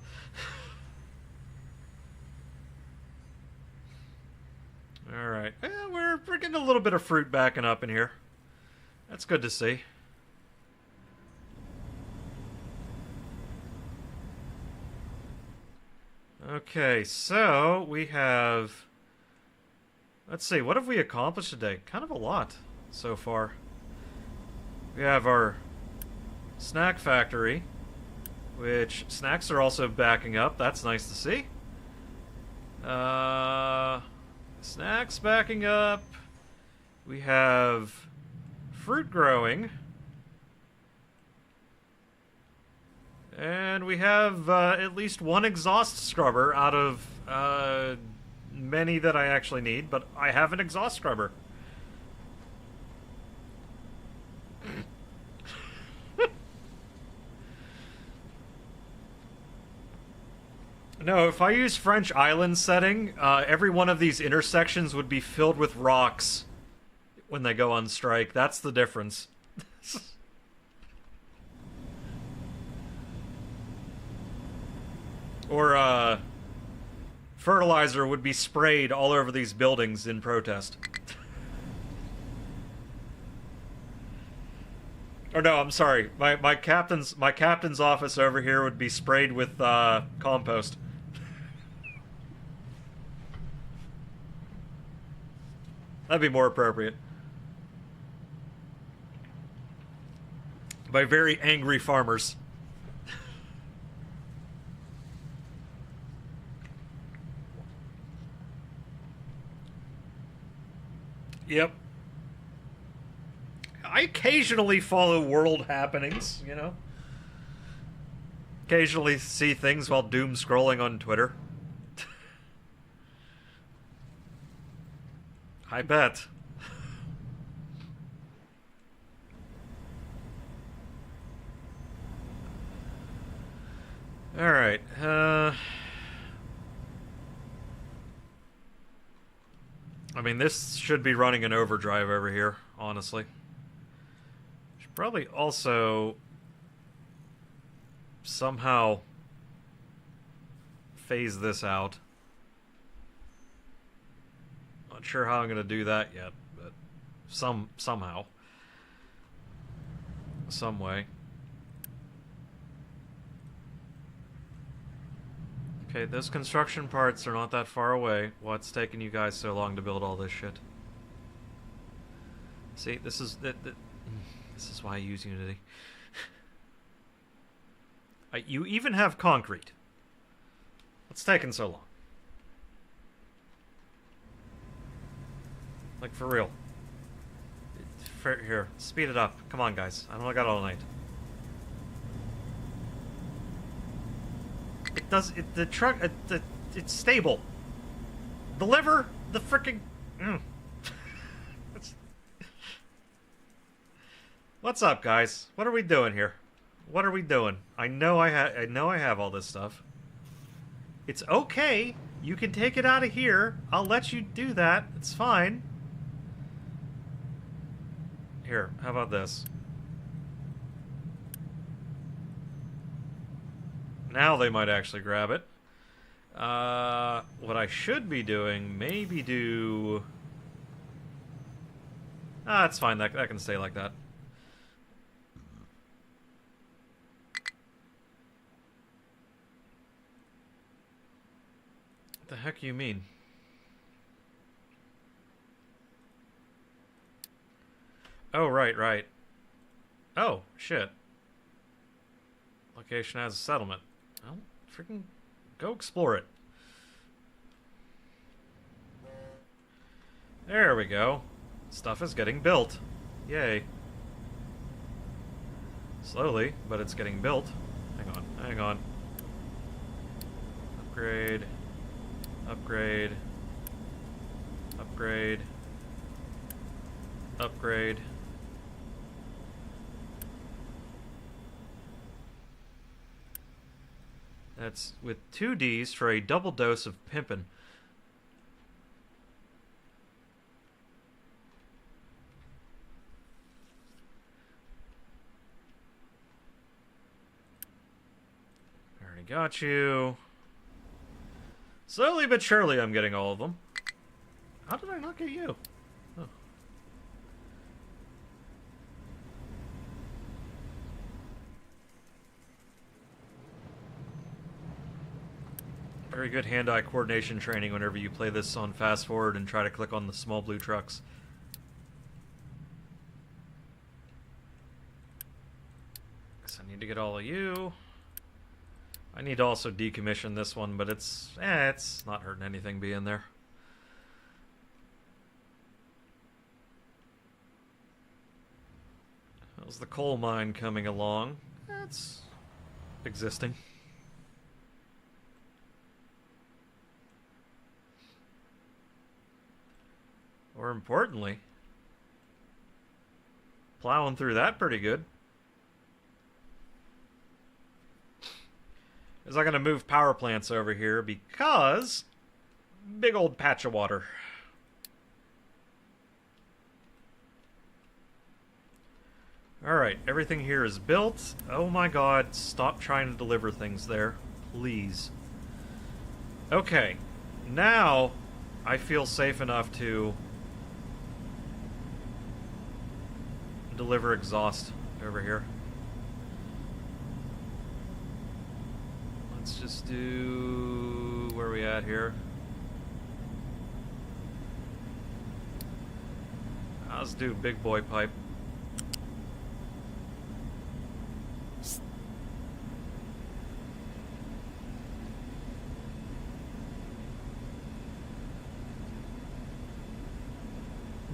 Alright. Yeah, we're getting a little bit of fruit backing up in here. That's good to see. Okay, so we have... Let's see, what have we accomplished today? Kind of a lot so far. We have our snack factory, which snacks are also backing up. That's nice to see. Snacks backing up. We have fruit growing. And we have at least one exhaust scrubber out of many that I actually need, but I have an exhaust scrubber. No, if I use French island setting, every one of these intersections would be filled with rocks when they go on strike. That's the difference. Or, fertilizer would be sprayed all over these buildings in protest. Or no, I'm sorry. My captain's office over here would be sprayed with compost. That'd be more appropriate. By very angry farmers. Yep. I occasionally follow world happenings, you know? Occasionally see things while doom scrolling on Twitter. I bet. Alright, I mean, this should be running an overdrive over here, honestly. Should probably also somehow phase this out. Not sure how I'm going to do that yet, but somehow. Some way. Okay, those construction parts are not that far away. What's taking you guys so long to build all this shit? See, this is why I use Unity. You even have concrete. What's taking so long? Like, for real. Here, speed it up. Come on, guys. I don't got all night. The truck, it's stable. The liver, the frickin'... What's up, guys? What are we doing here? What are we doing? I know I have all this stuff. It's okay. You can take it out of here. I'll let you do that. It's fine. Here, how about this? Now they might actually grab it. What I should be doing, maybe do... it's fine. That can stay like that. What the heck you mean? Oh, right. Oh, shit. Location has a settlement. Well, freaking go explore it. There we go. Stuff is getting built. Yay. Slowly, but it's getting built. Hang on. Upgrade. That's with 2 Ds for a double dose of pimpin'. Already got you. Slowly but surely I'm getting all of them. How did I not get you? Oh. Very good hand-eye coordination training whenever you play this on fast forward and try to click on the small blue trucks. Guess I need to get all of you. I need to also decommission this one, but it's not hurting anything being there. How's the coal mine coming along? existing. Or importantly, plowing through that pretty good. Is I'm going to move power plants over here because big old patch of water. Alright, everything here is built. Oh my god, stop trying to deliver things there. Please. Okay, now I feel safe enough to deliver exhaust over here. Let's just do... where are we at here? Let's do big boy pipe.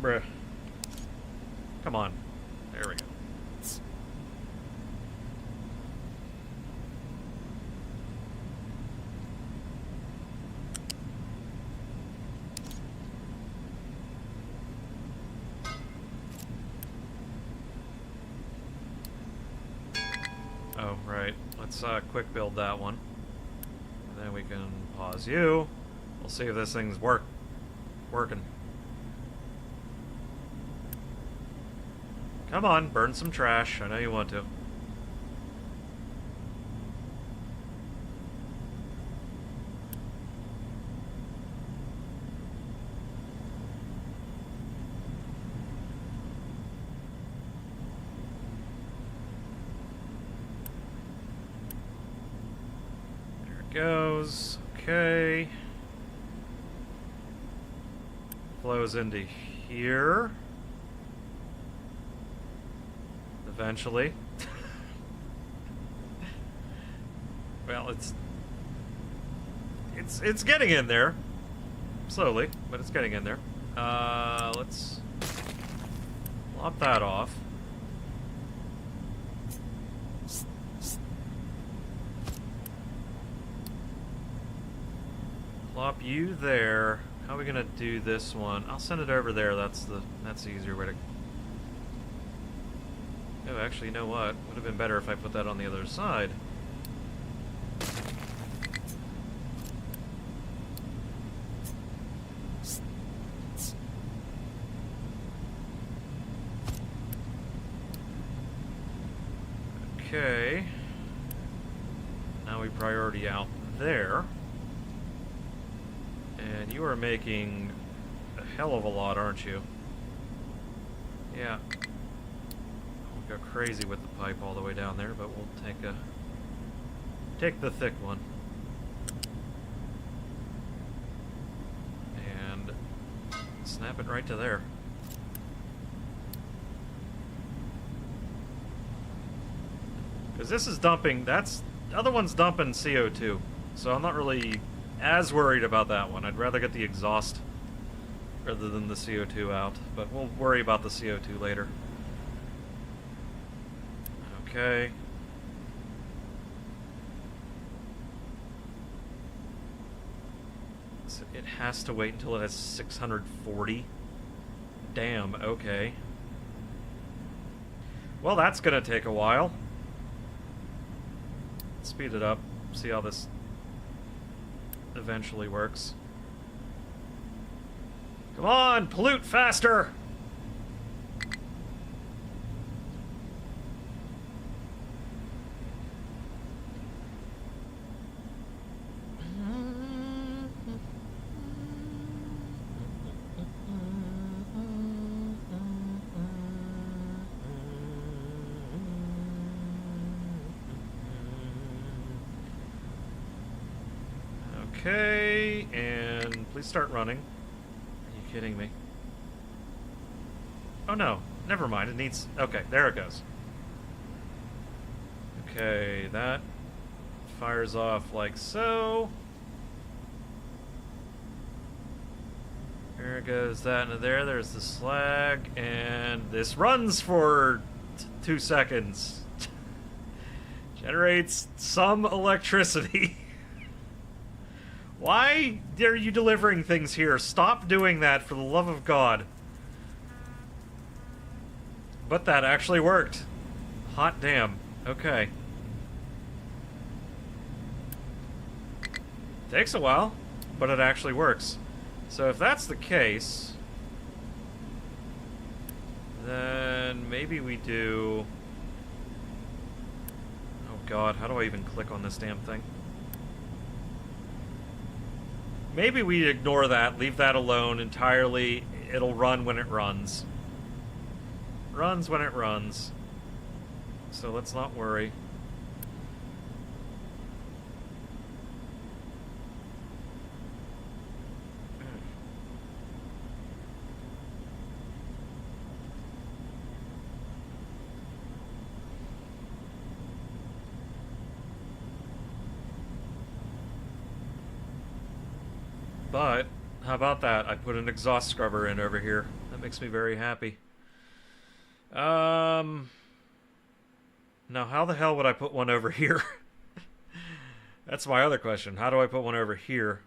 Bruh. Come on. There we go. Oh, right. Let's quick build that one. And then we can pause you. We'll see if this thing's working. Come on, burn some trash. I know you want to. There it goes. Okay. Flows into here. Eventually. Well, it's getting in there. Slowly, but it's getting in there. Let's lop that off. Plop you there. How are we gonna do this one? I'll send it over there. That's the easier way to. Oh, actually, you know what? Would have been better if I put that on the other side. Okay. Now we priority out there. And you are making a hell of a lot, aren't you? Yeah. Go crazy with the pipe all the way down there, but we'll take the thick one and snap it right to there. Because this is dumping, the other one's dumping CO2, so I'm not really as worried about that one. I'd rather get the exhaust rather than the CO2 out, but we'll worry about the CO2 later. Okay. So it has to wait until it has 640. Damn, okay. Well, that's gonna take a while. Speed it up, see how this eventually works. Come on, pollute faster! Okay, and please start running. Are you kidding me? Oh no, never mind, it needs... Okay, there it goes. Okay, that fires off like so. There goes that into there, there's the slag, and this runs for 2 seconds. Generates some electricity. Why are you delivering things here? Stop doing that, for the love of God. But that actually worked. Hot damn. Okay. Takes a while, but it actually works. So if that's the case, then maybe we do... Oh God, how do I even click on this damn thing? Maybe we ignore that, leave that alone entirely. It'll run when it runs. Runs when it runs. So let's not worry. But, how about that? I put an exhaust scrubber in over here. That makes me very happy. Now how the hell would I put one over here? That's my other question. How do I put one over here?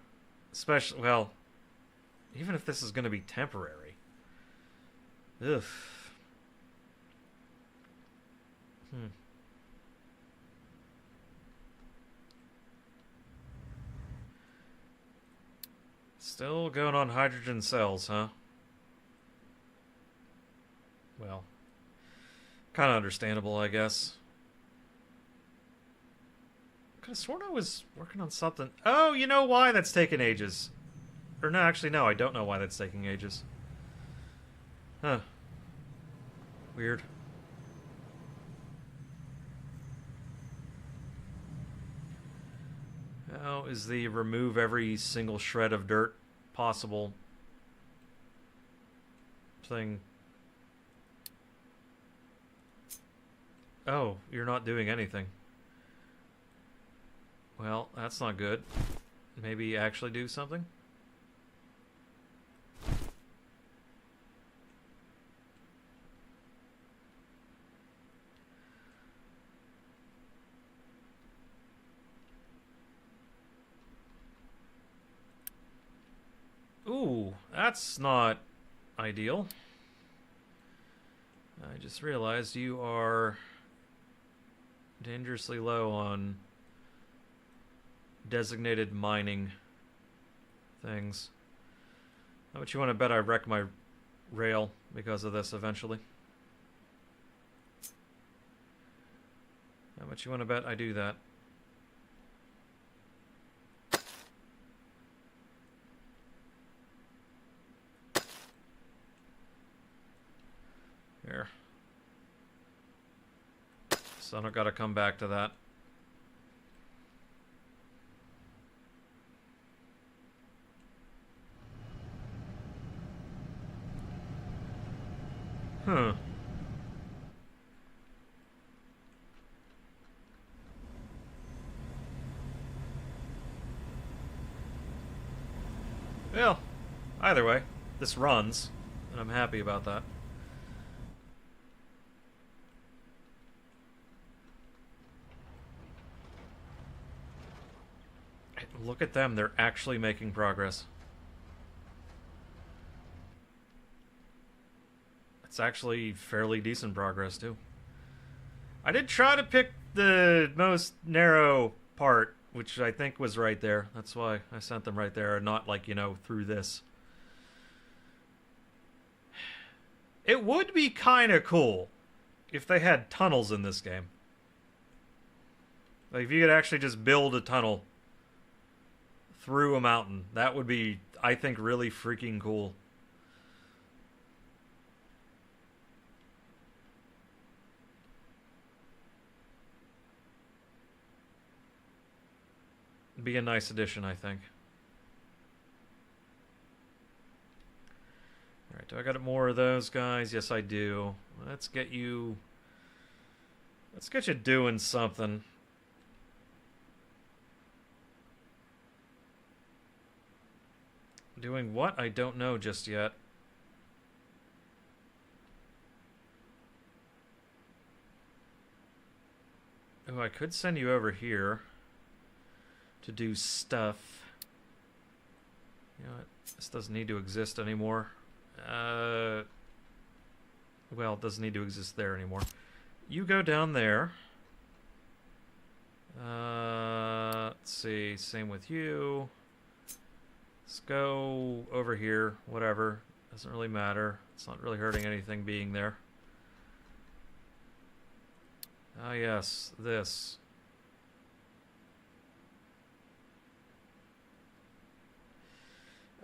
Especially, well, even if this is going to be temporary. Ugh. Still going on hydrogen cells, huh? Well, kind of understandable, I guess. Could have sworn I was working on something. Oh, you know why that's taking ages. Or no, actually, no, I don't know why that's taking ages. Huh. Weird. How is the remove every single shred of dirt possible thing? Oh, you're not doing anything. Well, that's not good. Maybe actually do something? Ooh, that's not ideal. I just realized you are dangerously low on designated mining things. How much you want to bet I wreck my rail because of this eventually? How much you want to bet I do that? Here. So I don't gotta come back to that. Huh. Well, either way, this runs, and I'm happy about that. Look at them, they're actually making progress. It's actually fairly decent progress, too. I did try to pick the most narrow part, which I think was right there. That's why I sent them right there, and not, like, you know, through this. It would be kind of cool if they had tunnels in this game. Like, if you could actually just build a tunnel through a mountain. That would be, I think, really freaking cool. It'd be a nice addition, I think. Alright, do I got more of those guys? Yes, I do. Let's get you doing something. Doing what? I don't know just yet. Oh, I could send you over here to do stuff. You know what? This doesn't need to exist anymore. Well, it doesn't need to exist there anymore. You go down there. Let's see. Same with you. Let's go over here. Whatever. Doesn't really matter. It's not really hurting anything being there. Ah, yes. This.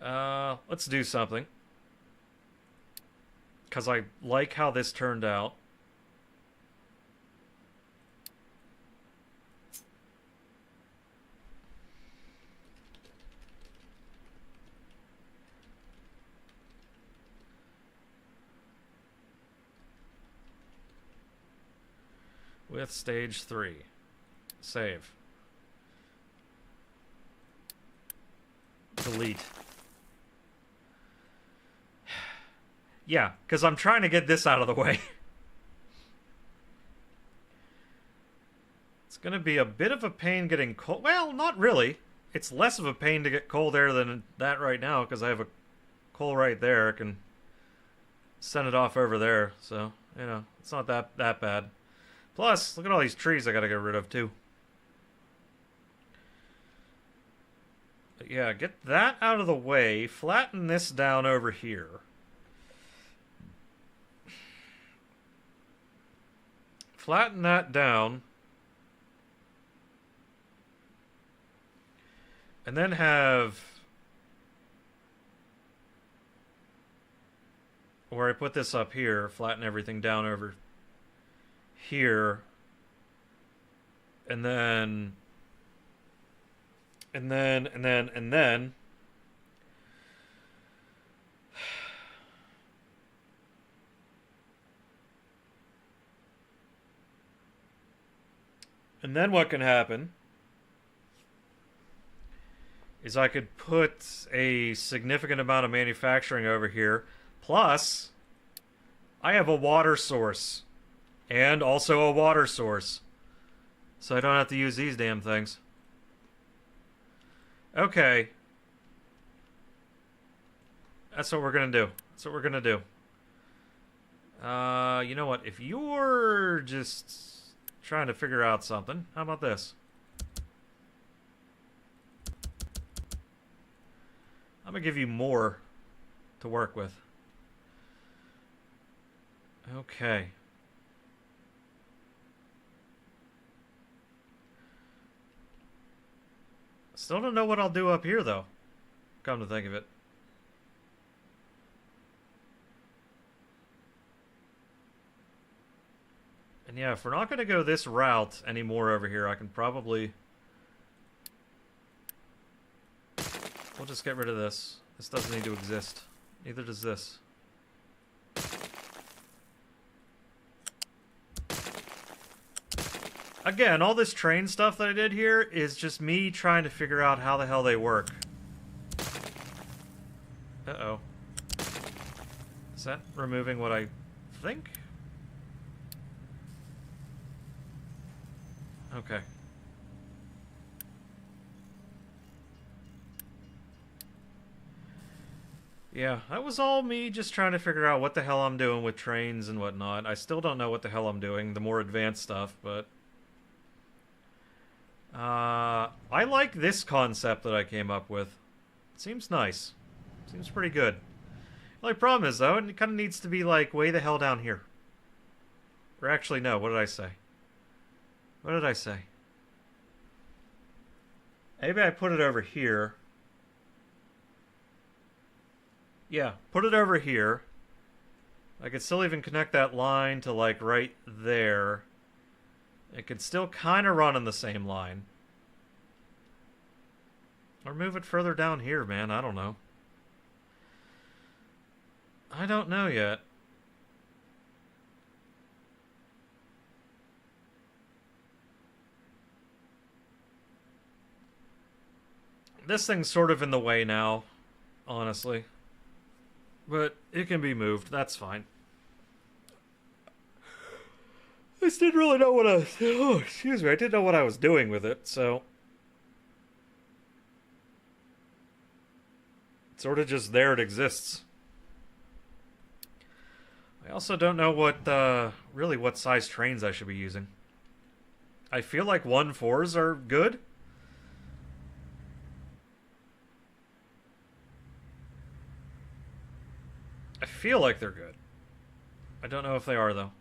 Let's do something. Because I like how this turned out. With stage 3. Save. Delete. Yeah, because I'm trying to get this out of the way. It's going to be a bit of a pain getting cold. Well, not really. It's less of a pain to get cold air than that right now, because I have a coal right there. I can send it off over there. So, you know, it's not that bad. Plus, look at all these trees I got to get rid of, too. But yeah, get that out of the way. Flatten this down over here. Flatten that down. And then have... where I put this up here, flatten everything down over here. And then... And then... And then what can happen is I could put a significant amount of manufacturing over here. Plus, I have a water source. And also a water source. So I don't have to use these damn things. Okay. That's what we're going to do. That's what we're going to do. You know what? If you're just trying to figure out something, how about this? I'm going to give you more to work with. Okay. Still don't know what I'll do up here, though. Come to think of it. And yeah, if we're not going to go this route anymore over here, I can probably... we'll just get rid of this. This doesn't need to exist. Neither does this. Again, all this train stuff that I did here is just me trying to figure out how the hell they work. Uh-oh. Is that removing what I think? Okay. Yeah, that was all me just trying to figure out what the hell I'm doing with trains and whatnot. I still don't know what the hell I'm doing, the more advanced stuff, but... I like this concept that I came up with. It seems nice. Seems pretty good. The only problem is, though, it kind of needs to be, like, way the hell down here. Or actually, no, what did I say? What did I say? Maybe I put it over here. Yeah, put it over here. I could still even connect that line to, like, right there. It could still kind of run on the same line. Or move it further down here, man. I don't know. I don't know yet. This thing's sort of in the way now, honestly. But it can be moved. That's fine. just didn't really know what I was... Oh, excuse me. I didn't know what I was doing with it, so... It's sort of just there, it exists. I also don't know what, really what size trains I should be using. I feel like 1.4s are good. I feel like they're good. I don't know if they are, though.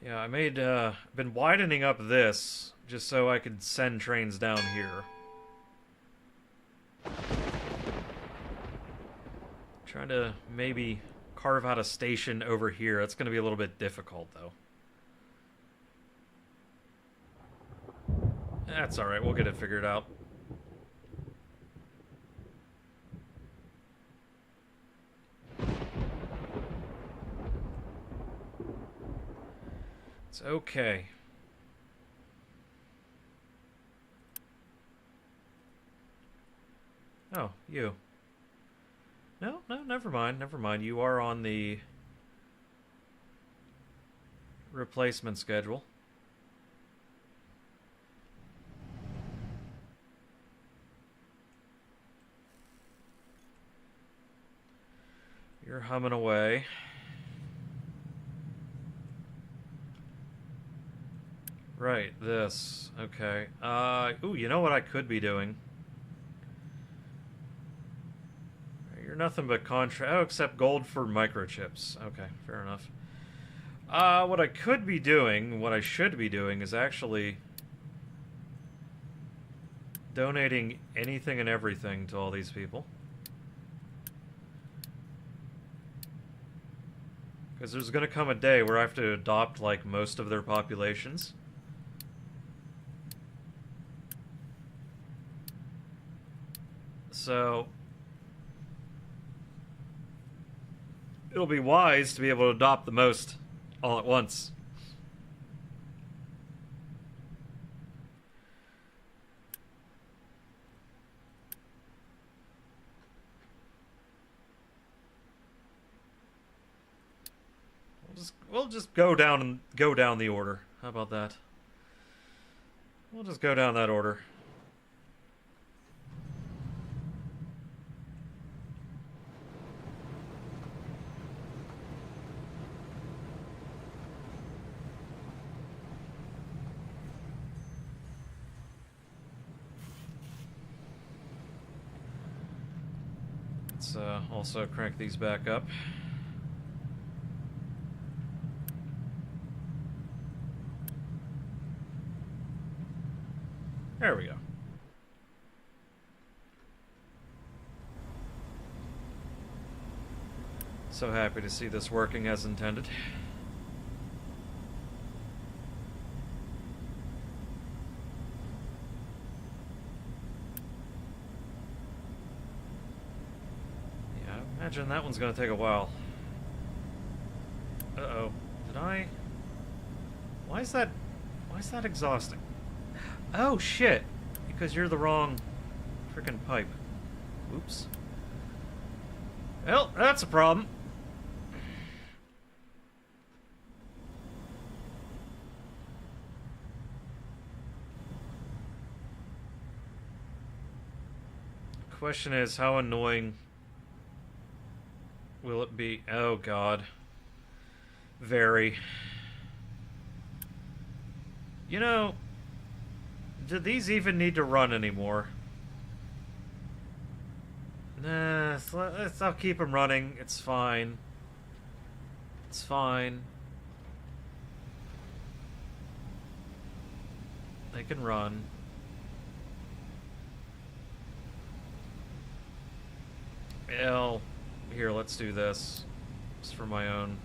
Yeah, I made, been widening up this just so I could send trains down here. Trying to maybe carve out a station over here. That's going to be a little bit difficult, though. That's alright, we'll get it figured out. It's okay. Oh, you. No, never mind, never mind. You are on the replacement schedule. You're humming away. Right, this. Okay. Ooh, you know what I could be doing? You're nothing but oh, except gold for microchips. Okay, fair enough. What I could be doing, what I should be doing, is actually donating anything and everything to all these people. Because there's going to come a day where I have to adopt, like, most of their populations. So it'll be wise to be able to adopt the most all at once. We'll just go down the order. How about that? We'll just go down that order. Let's also crank these back up. There we go. So happy to see this working as intended. Yeah, I imagine that one's gonna take a while. Uh-oh. Did I... Why is that exhausting? Oh, shit! Because you're the wrong frickin' pipe. Oops. Well, that's a problem. Question is, how annoying will it be? Oh, God. Very. You know... Do these even need to run anymore? Nah, I'll keep them running. It's fine. It's fine. They can run. Well, here, let's do this. Just for my own.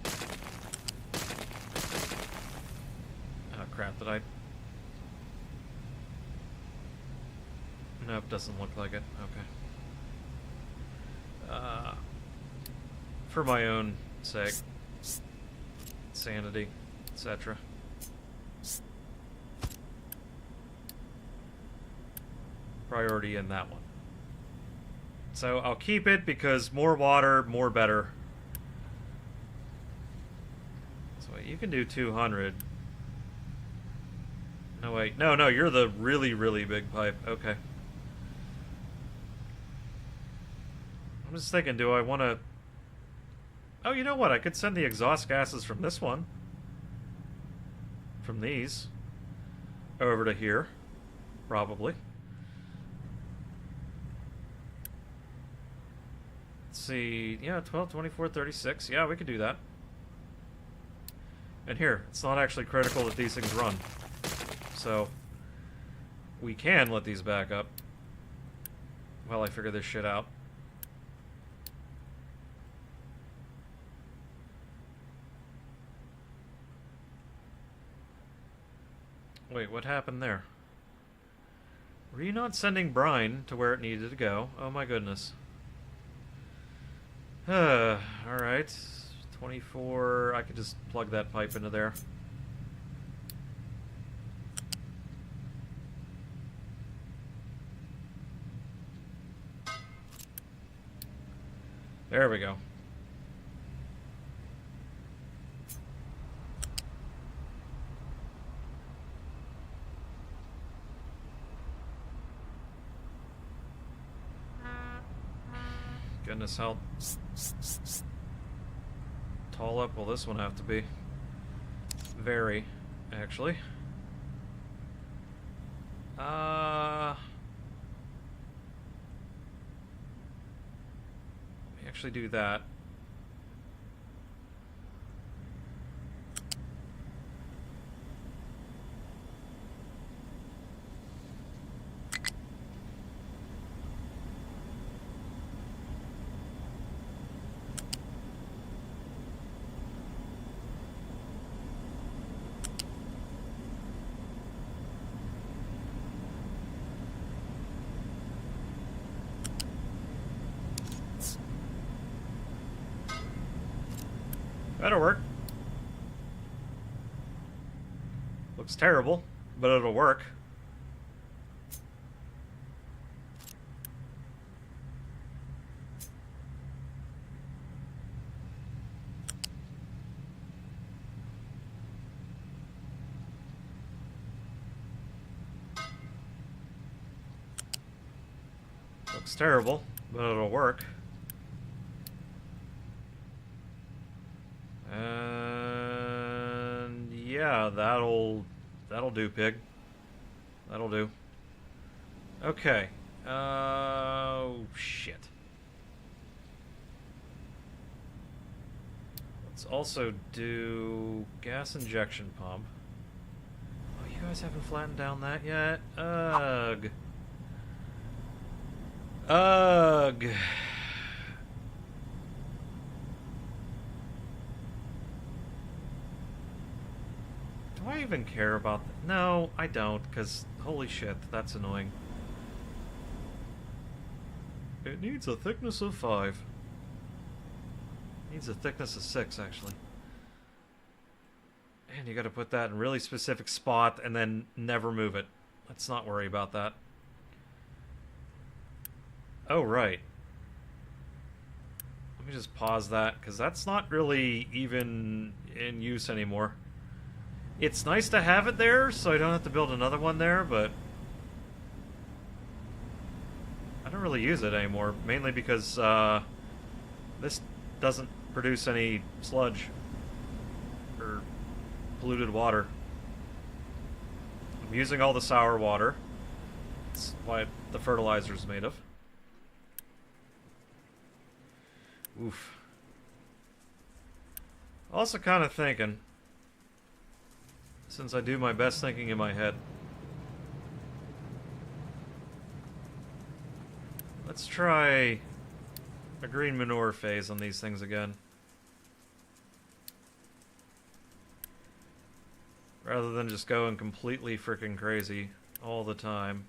Oh, crap, did I... Nope, doesn't look like it. Okay. For my own sake. Sanity, etc. priority in that one. So I'll keep it because more water, more better. So wait, you can do 200. No, wait. No, you're the really, really big pipe. Okay. I'm just thinking, do I want to... Oh, you know what? I could send the exhaust gases from this one. From these. Over to here. Probably. Let's see. Yeah, 12, 24, 36. Yeah, we could do that. And here, it's not actually critical that these things run. So, we can let these back up while I figure this shit out. Wait, what happened there? Were you not sending brine to where it needed to go? Oh my goodness. Alright. 24... I could just plug that pipe into there. There we go. Goodness, how tall up will this one have to be? Very, actually. Let me actually do that. That'll work. Looks terrible, but it'll work. Looks terrible, but it'll work. And yeah, that'll do, pig. That'll do. Okay. Oh shit. Let's also do gas injection pump. Oh, you guys haven't flattened down that yet? Ugh. Ugh. Do I even care about that? No, I don't, because holy shit, that's annoying. It needs a thickness of 5. It needs a thickness of 6, actually. And you gotta put that in a really specific spot and then never move it. Let's not worry about that. Oh, right. Let me just pause that, because that's not really even in use anymore. It's nice to have it there, so I don't have to build another one there, but I don't really use it anymore, mainly because this doesn't produce any sludge or polluted water. I'm using all the sour water. That's what the fertilizer is made of. Oof. Also kind of thinking, since I do my best thinking in my head, let's try a green manure phase on these things again. Rather than just going completely freaking crazy all the time.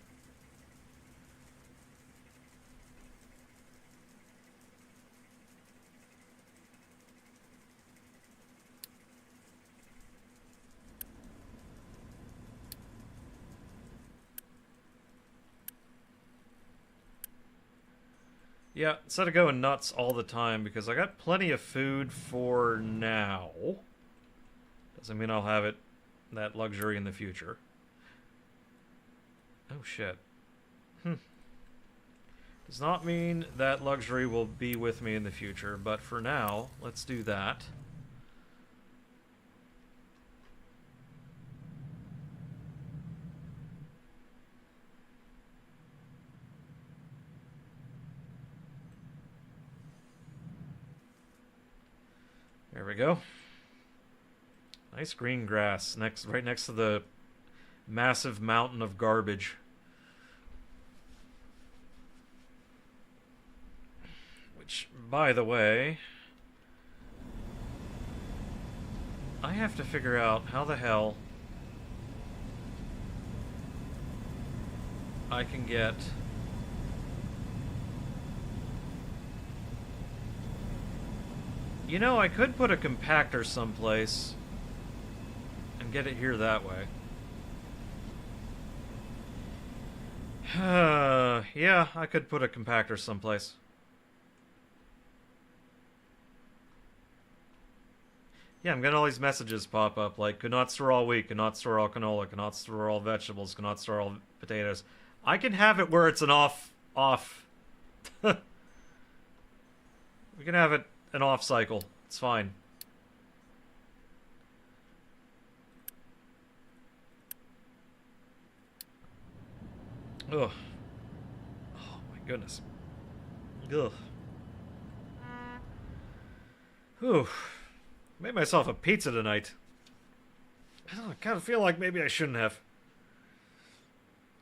Yeah, instead of going nuts all the time, because I got plenty of food for now. Doesn't mean I'll have that luxury in the future. Oh shit. Does not mean that luxury will be with me in the future, but for now, let's do that. There we go. Nice green grass right next to the massive mountain of garbage. Which, by the way, I have to figure out how the hell I can get I could put a compactor someplace and get it here that way. Yeah, I could put a compactor someplace. Yeah, I'm getting all these messages pop up like, could not store all wheat, could not store all canola, could not store all vegetables, could not store all potatoes. I can have it where it's an off. We can have it an off cycle. It's fine. Ugh. Oh my goodness. Ugh. Whew. Made myself a pizza tonight. I kind of feel like maybe I shouldn't have.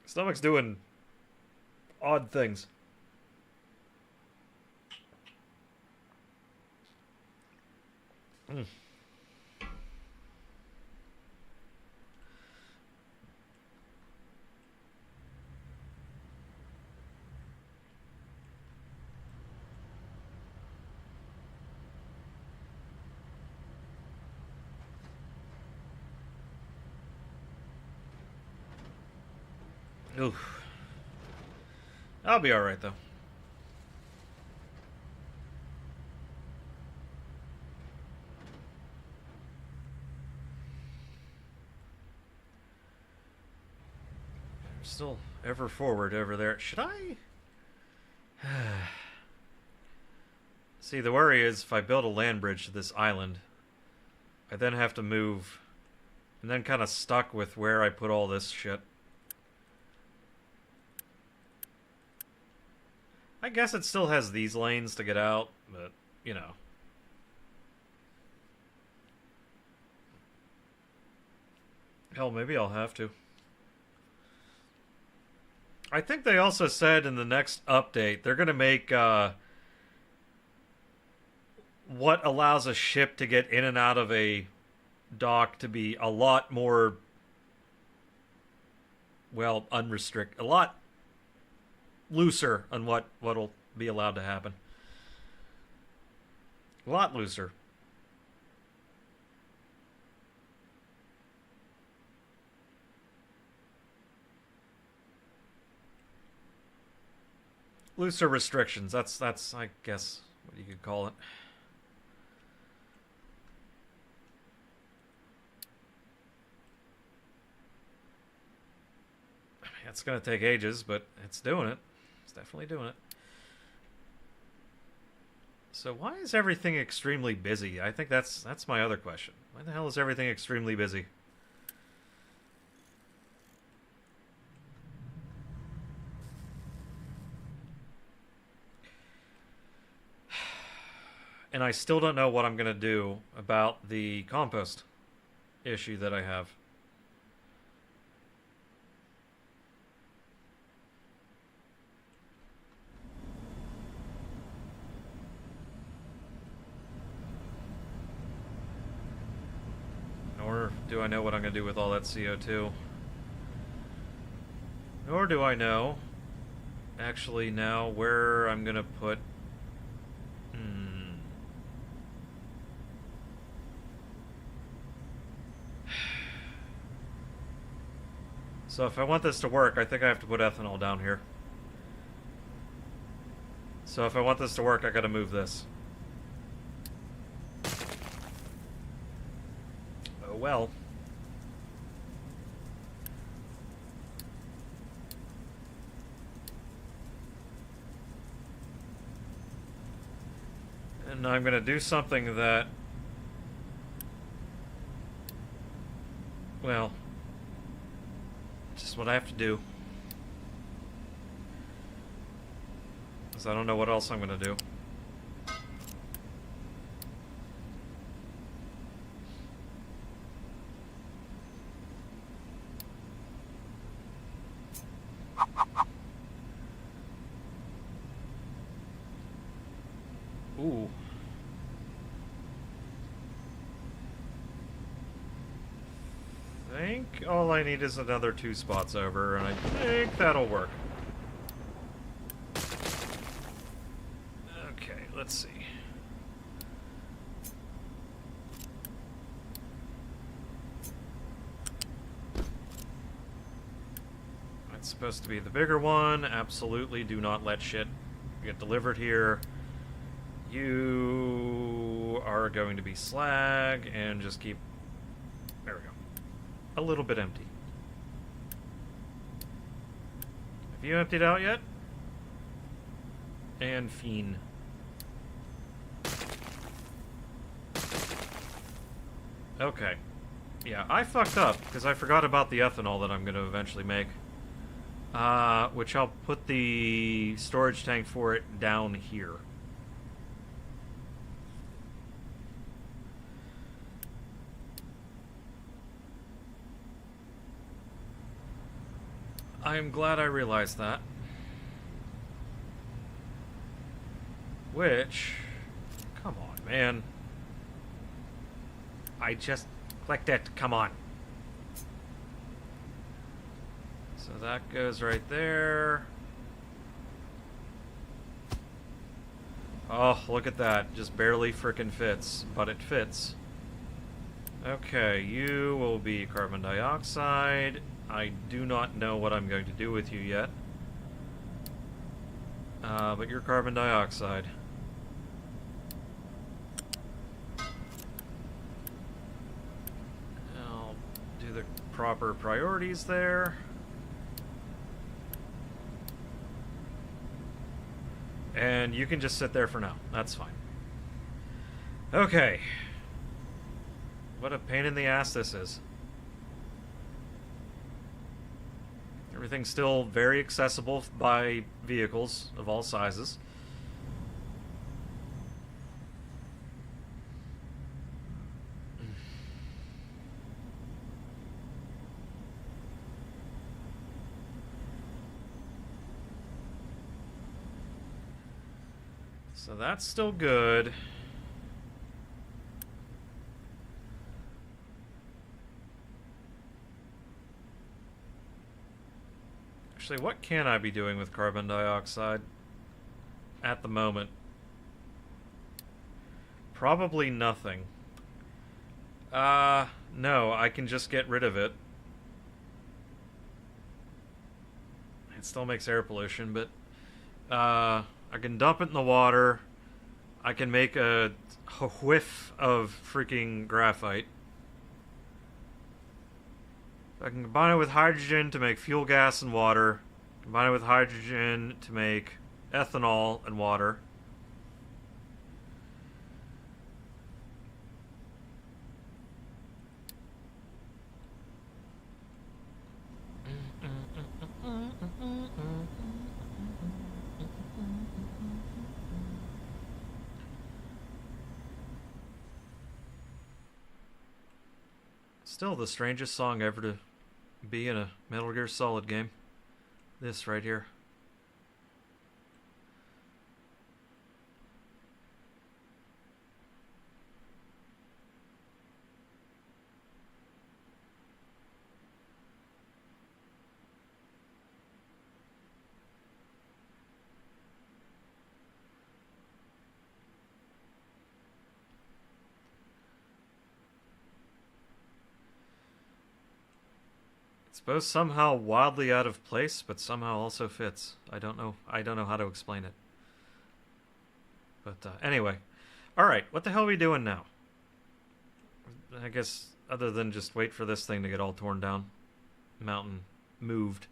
Stomach's doing odd things. Mm. Oof. I'll be alright, though. Still ever forward over there. Should I? See, the worry is if I build a land bridge to this island, I then have to move, and then kind of stuck with where I put all this shit. I guess it still has these lanes to get out, but, you know. Hell, maybe I'll have to. I think they also said in the next update, they're going to make what allows a ship to get in and out of a dock to be a lot more, well, unrestricted. A lot looser on what'll be allowed to happen. A lot looser. Looser restrictions. That's I guess what you could call it. I mean, it's gonna take ages, but it's doing it. It's definitely doing it. So why is everything extremely busy? I think that's my other question. Why the hell is everything extremely busy? And I still don't know what I'm going to do about the compost issue that I have. Nor do I know what I'm going to do with all that CO2. Nor do I know, actually, now where I'm going to put... So if I want this to work, I think I have to put ethanol down here. So if I want this to work, I gotta move this. Oh well. And I'm gonna do something that... well... just what I have to do. Because I don't know what else I'm gonna do. Ooh. I think all I need is another 2 spots over, and I think that'll work. Okay, let's see. That's supposed to be the bigger one. Absolutely do not let shit get delivered here. You are going to be slag, and just keep... there we go. A little bit empty. Have you emptied out yet? And fiend. Okay. Yeah, I fucked up, because I forgot about the ethanol that I'm going to eventually make. Which I'll put the storage tank for it down here. I'm glad I realized that. Which... come on, man. I just clicked it. Come on. So that goes right there. Oh, look at that. Just barely frickin' fits. But it fits. Okay, you will be carbon dioxide. I do not know what I'm going to do with you yet. But you're carbon dioxide. I'll do the proper priorities there. And you can just sit there for now. That's fine. Okay. What a pain in the ass this is. Everything's still very accessible by vehicles of all sizes. So that's still good. Actually, what can I be doing with carbon dioxide at the moment? Probably nothing. No, I can just get rid of it. It still makes air pollution, but I can dump it in the water. I can make a whiff of freaking graphite. I can combine it with hydrogen to make fuel gas and water. Combine it with hydrogen to make ethanol and water. Still the strangest song ever to be in a Metal Gear Solid game. This right here. It's both somehow wildly out of place, but somehow also fits. I don't know how to explain it. But anyway. Alright, what the hell are we doing now? I guess other than just wait for this thing to get all torn down. Mountain moved.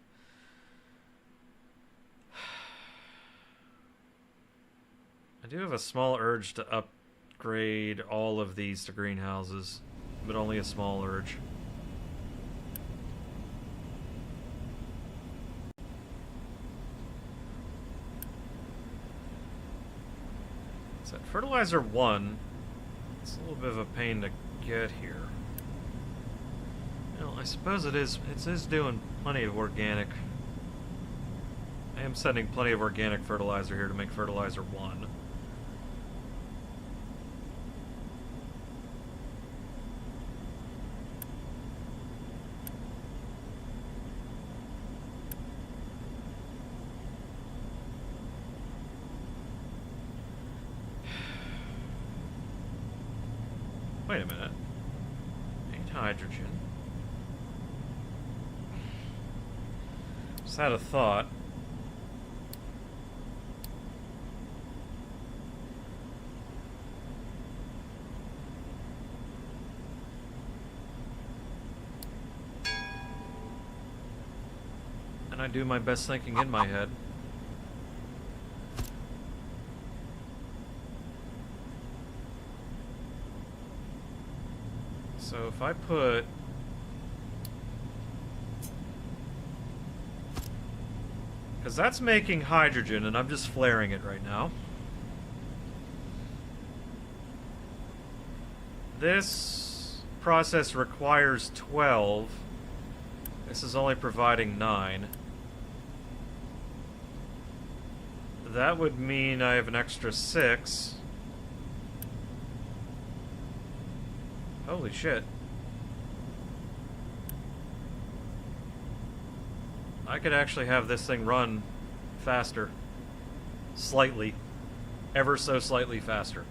I do have a small urge to upgrade all of these to greenhouses, but only a small urge. So at fertilizer 1, it's a little bit of a pain to get here. Well, I suppose it is doing plenty of organic. I am sending plenty of organic fertilizer here to make fertilizer 1. Wait a minute. Ain't hydrogen. Just had a thought. And I do my best thinking in my head. So if I put... Because that's making hydrogen, and I'm just flaring it right now. This process requires 12. This is only providing 9. That would mean I have an extra 6. Holy shit. I could actually have this thing run faster. Slightly. Ever so slightly faster.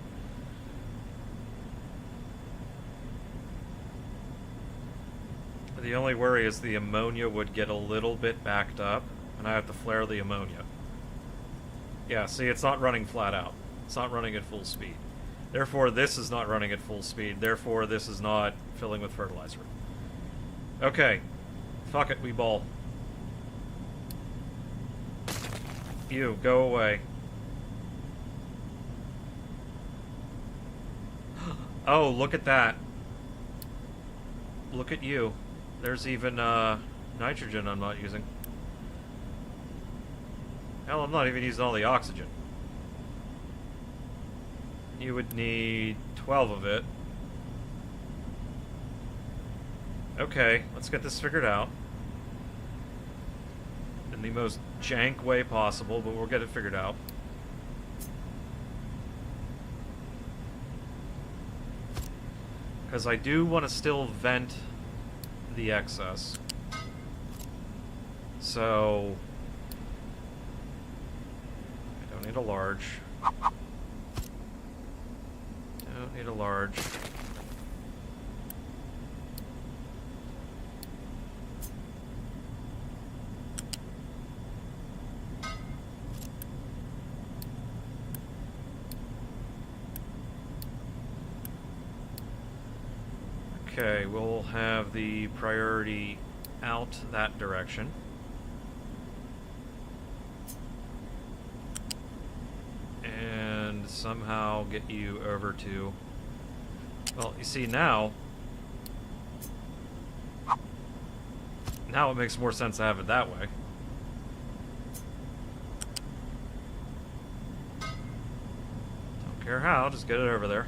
The only worry is the ammonia would get a little bit backed up, and I have to flare the ammonia. Yeah, see, it's not running flat out. It's not running at full speed. Therefore, this is not running at full speed. Therefore, this is not filling with fertilizer. Okay. Fuck it, we ball. You, go away. Oh, look at that. Look at you. There's even, nitrogen I'm not using. Hell, I'm not even using all the oxygen. You would need 12 of it. Okay, let's get this figured out. In the most jank way possible, but we'll get it figured out. Because I do want to still vent the excess. So... I don't need a large. Don't need a large. Okay, we'll have the priority out that direction. And somehow get you over to... Well, you see now... Now it makes more sense to have it that way. Don't care how, just get it over there.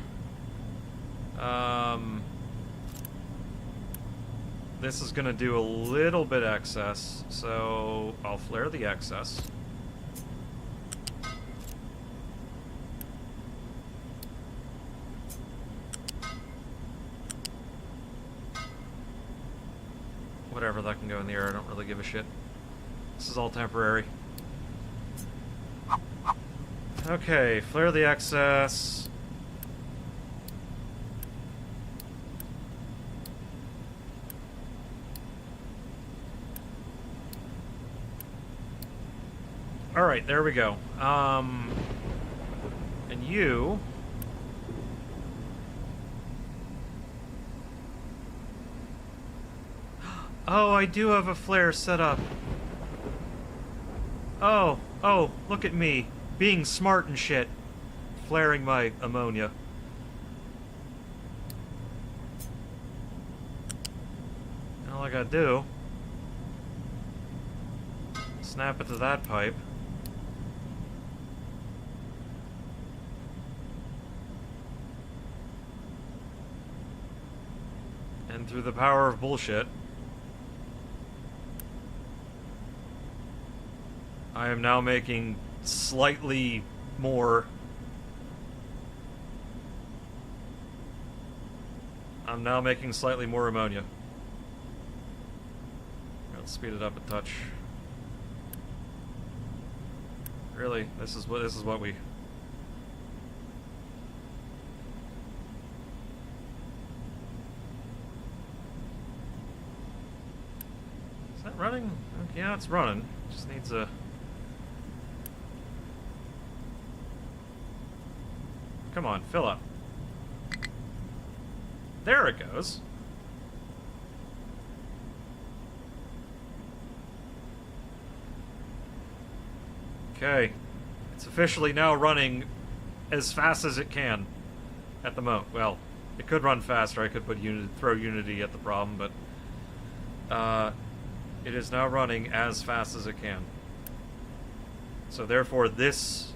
This is going to do a little bit excess, so I'll flare the excess. Whatever, that can go in the air, I don't really give a shit. This is all temporary. Okay, flare the excess. Alright, there we go. And you... Oh, I do have a flare set up. Oh, look at me. Being smart and shit. Flaring my ammonia. All I gotta do... snap it to that pipe. And through the power of bullshit, I am now making slightly more. I'm now making slightly more ammonia. Let's speed it up a touch. Really, this is what we... Is that running? Yeah, it's running. Just needs a... Come on, fill up. There it goes. Okay. It's officially now running as fast as it can at the moment. Well, it could run faster. I could put throw Unity at the problem, but it is now running as fast as it can. So therefore, this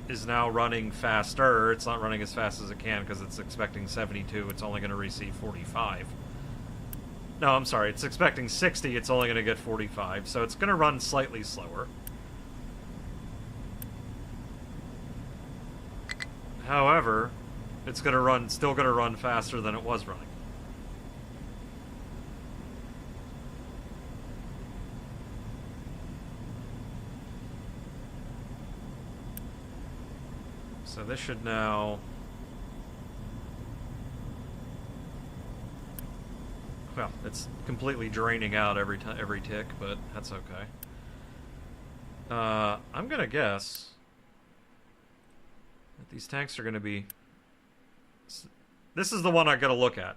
is now running faster. It's not running as fast as it can because it's expecting 72. It's only going to receive 45. No, I'm sorry. It's expecting 60. It's only going to get 45. So it's going to run slightly slower. However, it's going to run, still going to run faster than it was running. So this should now... Well, it's completely draining out every tick, but that's okay. I'm gonna guess that these tanks are gonna be... This is the one I gotta look at.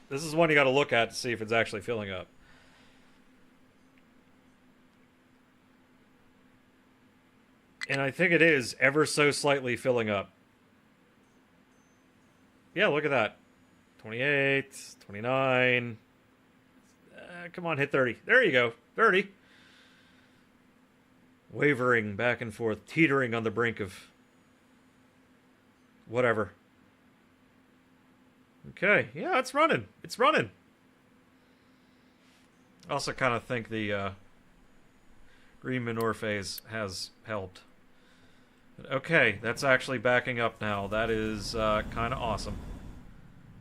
This is the one you gotta look at to see if it's actually filling up. And I think it is ever so slightly filling up. Yeah, look at that. 28, 29. Come on, hit 30. There you go. 30. Wavering back and forth, teetering on the brink of whatever. Okay, yeah, it's running. It's running. I also kind of think the green manure phase has helped. Okay, that's actually backing up now. That is kind of awesome.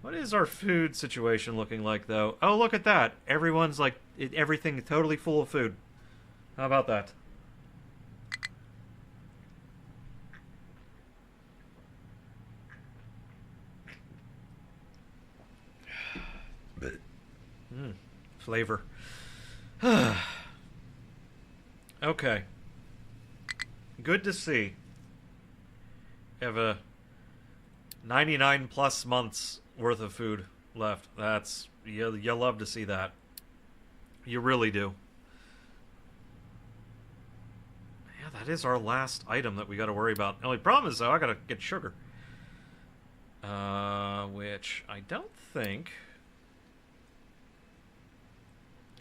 What is our food situation looking like, though? Oh, look at that. Everyone's like, everything totally full of food. How about that? Flavor. Okay. Good to see. You have a 99 plus months worth of food left. That's... You love to see that. You really do. Yeah, that is our last item that we got to worry about. The only problem is, though, I got to get sugar. Which I don't think...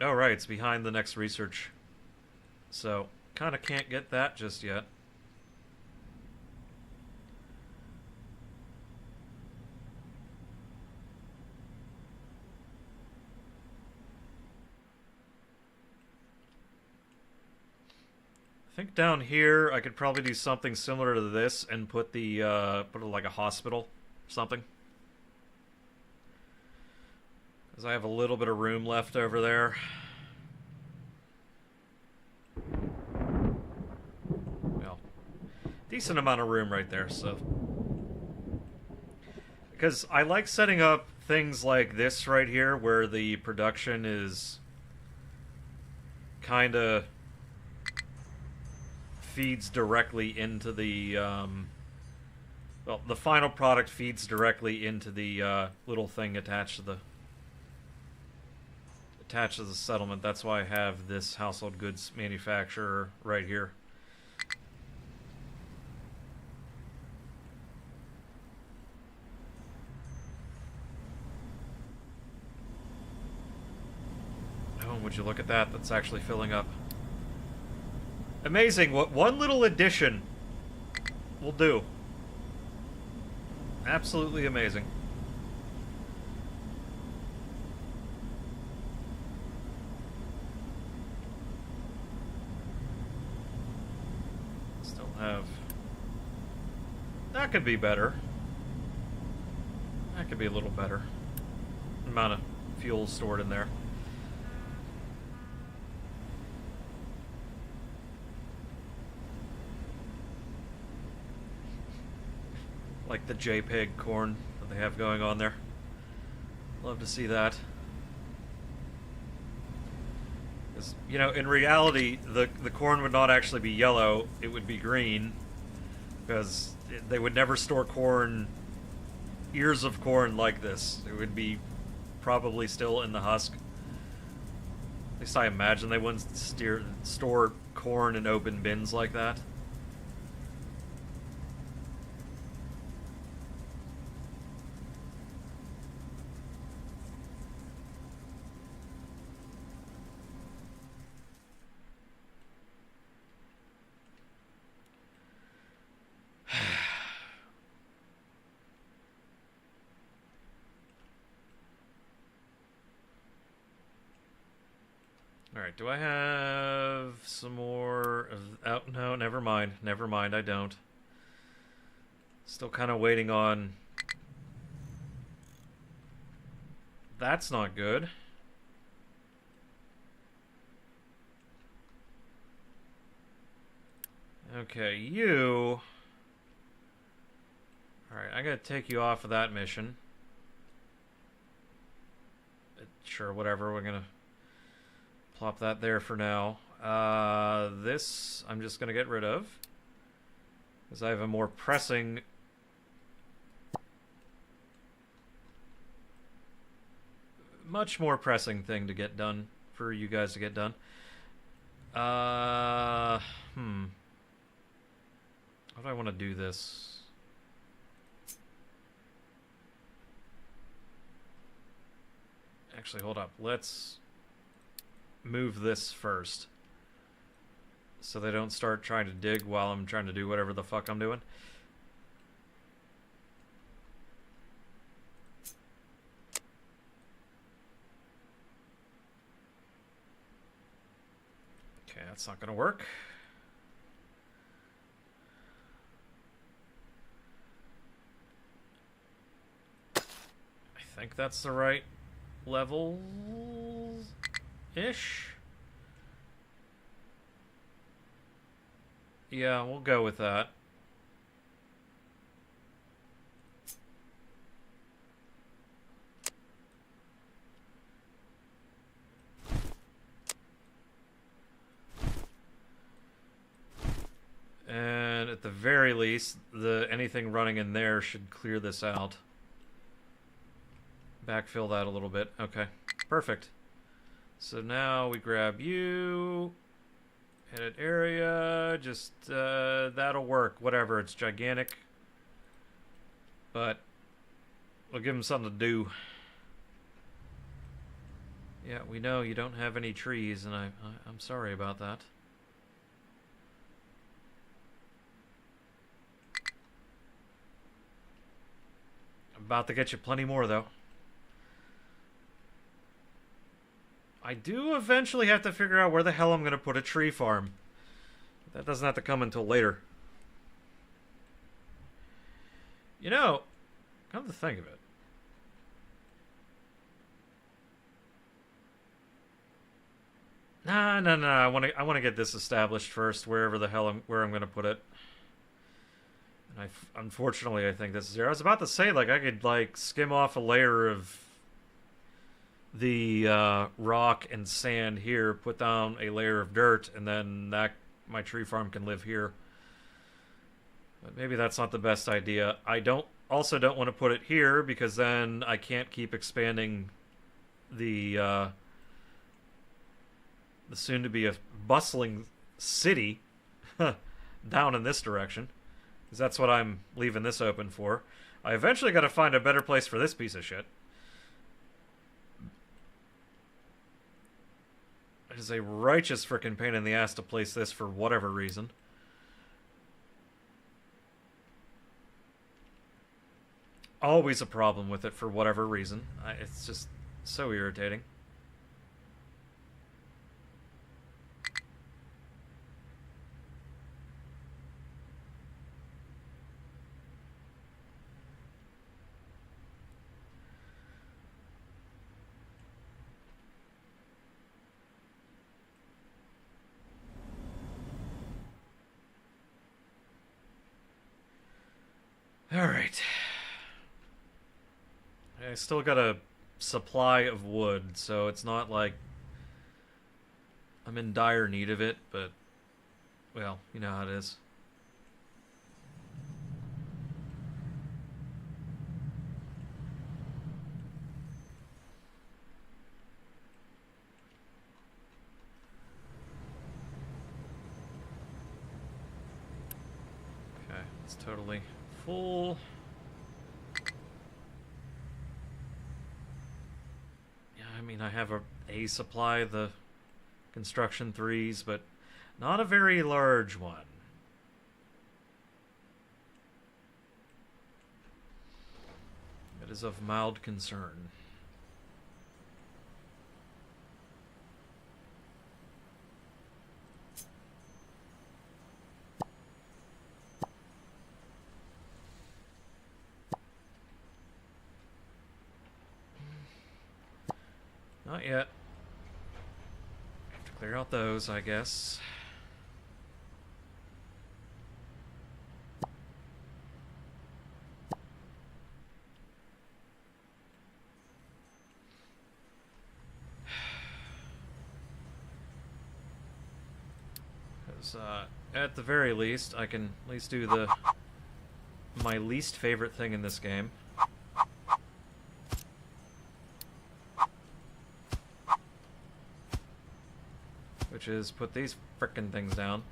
Oh, right, it's behind the next research. So, kind of can't get that just yet. I think down here I could probably do something similar to this and put the put it like a hospital or something. Because I have a little bit of room left over there. Well, decent amount of room right there, so. Because I like setting up things like this right here where the production is kind of feeds directly into the Well, the final product feeds directly into the little thing attached to the settlement. That's why I have this household goods manufacturer right here. Oh, would you look at that? That's actually filling up. Amazing what one little addition will do. Absolutely amazing. Still have... That could be better. That could be a little better. Amount of fuel stored in there. Like the JPEG corn that they have going on there. Love to see that. Because, you know, in reality, the corn would not actually be yellow, it would be green. Because they would never store corn, ears of corn like this. It would be probably still in the husk. At least I imagine they wouldn't store corn in open bins like that. Alright, do I have some more of... Oh, no, never mind. Never mind, I don't. Still kind of waiting on... That's not good. Okay, you... Alright, I gotta take you off of that mission. Sure, whatever, we're gonna... Plop that there for now. This I'm just going to get rid of. Because I have a more pressing... Much more pressing thing to get done. For you guys to get done. How do I want to do this? Actually, hold up. Let's... move this first so they don't start trying to dig while I'm trying to do whatever the fuck I'm doing. Okay, that's not gonna work. I think that's the right level ish. Yeah, we'll go with that. And at the very least, anything running in there should clear this out. Backfill that a little bit. Okay, perfect. So now we grab you, edit area, just, that'll work, whatever, it's gigantic, but we'll give him something to do. Yeah, we know you don't have any trees, and I'm sorry about that. I'm about to get you plenty more, though. I do eventually have to figure out where the hell I'm going to put a tree farm. That doesn't have to come until later. You know, come to think of it. Nah. I want to get this established first, wherever the hell where I'm going to put it. And unfortunately, I think this is here. I was about to say, like, I could, like, skim off a layer of the rock and sand here, put down a layer of dirt, and then my tree farm can live here. But maybe that's not the best idea. I don't want to put it here because then I can't keep expanding the soon-to-be a bustling city down in this direction. Because that's what I'm leaving this open for. I eventually got to find a better place for this piece of shit. It is a righteous frickin' pain in the ass to place this for whatever reason. Always a problem with it for whatever reason. It's just so irritating. Alright. I still got a supply of wood, so it's not like I'm in dire need of it, but, well, you know how it is. Okay, it's totally full. I mean, I have a supply of the construction 3s, but not a very large one. It is of mild concern. Not yet. Have to clear out those, I guess. Because, at the very least, I can at least do my least favorite thing in this game. Which is put these frickin' things down.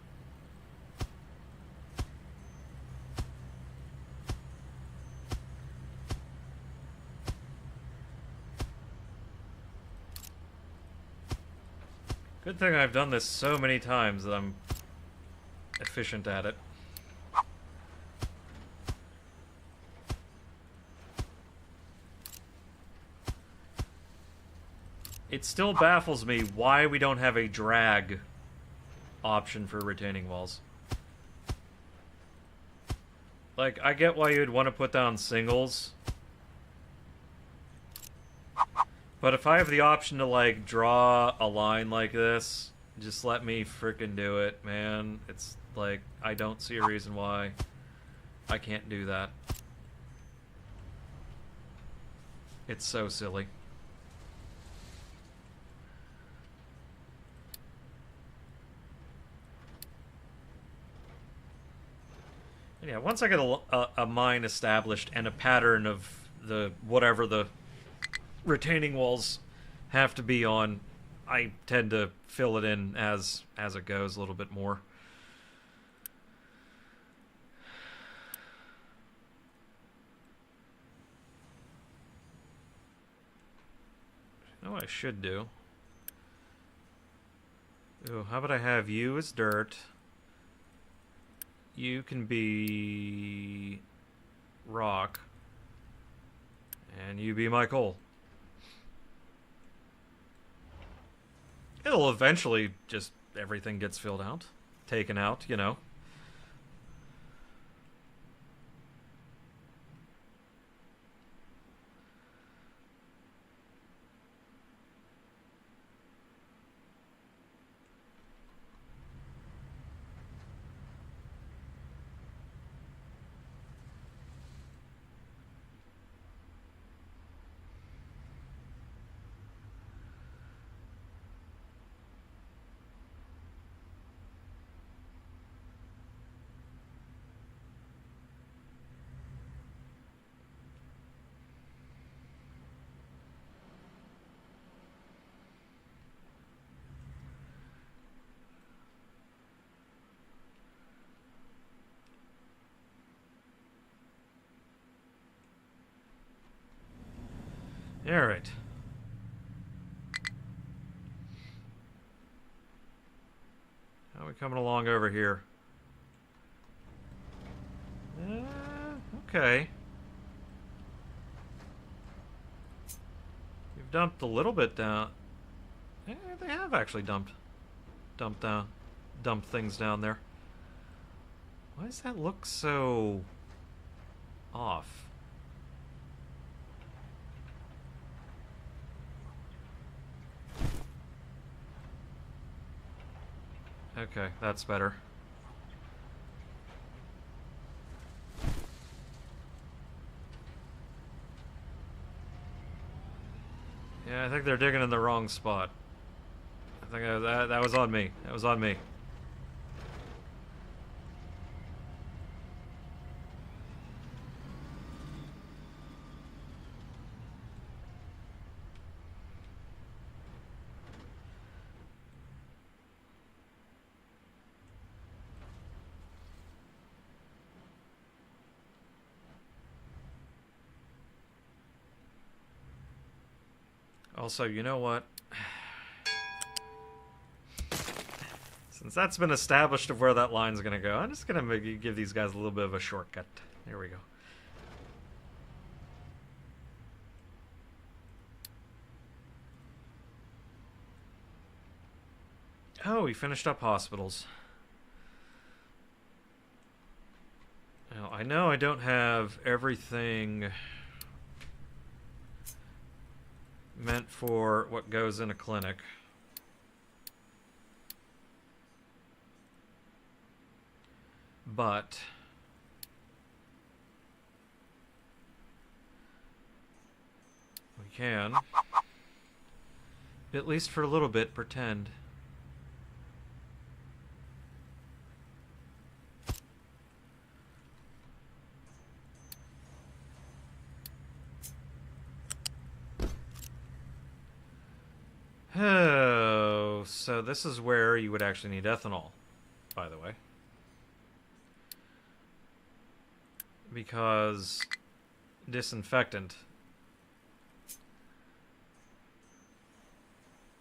Good thing I've done this so many times that I'm efficient at it. It still baffles me why we don't have a drag option for retaining walls. Like, I get why you'd want to put down singles. But if I have the option to, like, draw a line like this, just let me frickin' do it, man. It's like, I don't see a reason why I can't do that. It's so silly. Yeah, once I get a mine established and a pattern of the whatever the retaining walls have to be on, I tend to fill it in as it goes a little bit more. You know what I should do? Ooh, how about I have you as dirt? You can be rock, and you be my coal. It'll eventually just, everything gets filled out, taken out, you know. Alright. How are we coming along over here? Okay. We've dumped a little bit down. They have actually dumped things down there. Why does that look so off? Okay, that's better. Yeah, I think they're digging in the wrong spot. I think that was on me. That was on me. Also, you know what? Since that's been established of where that line's gonna go, I'm just gonna give these guys a little bit of a shortcut. There we go. Oh, we finished up hospitals. Now, I know I don't have everything meant for what goes in a clinic. But we can, at least for a little bit, pretend. Oh, so this is where you would actually need ethanol, by the way. Because disinfectant.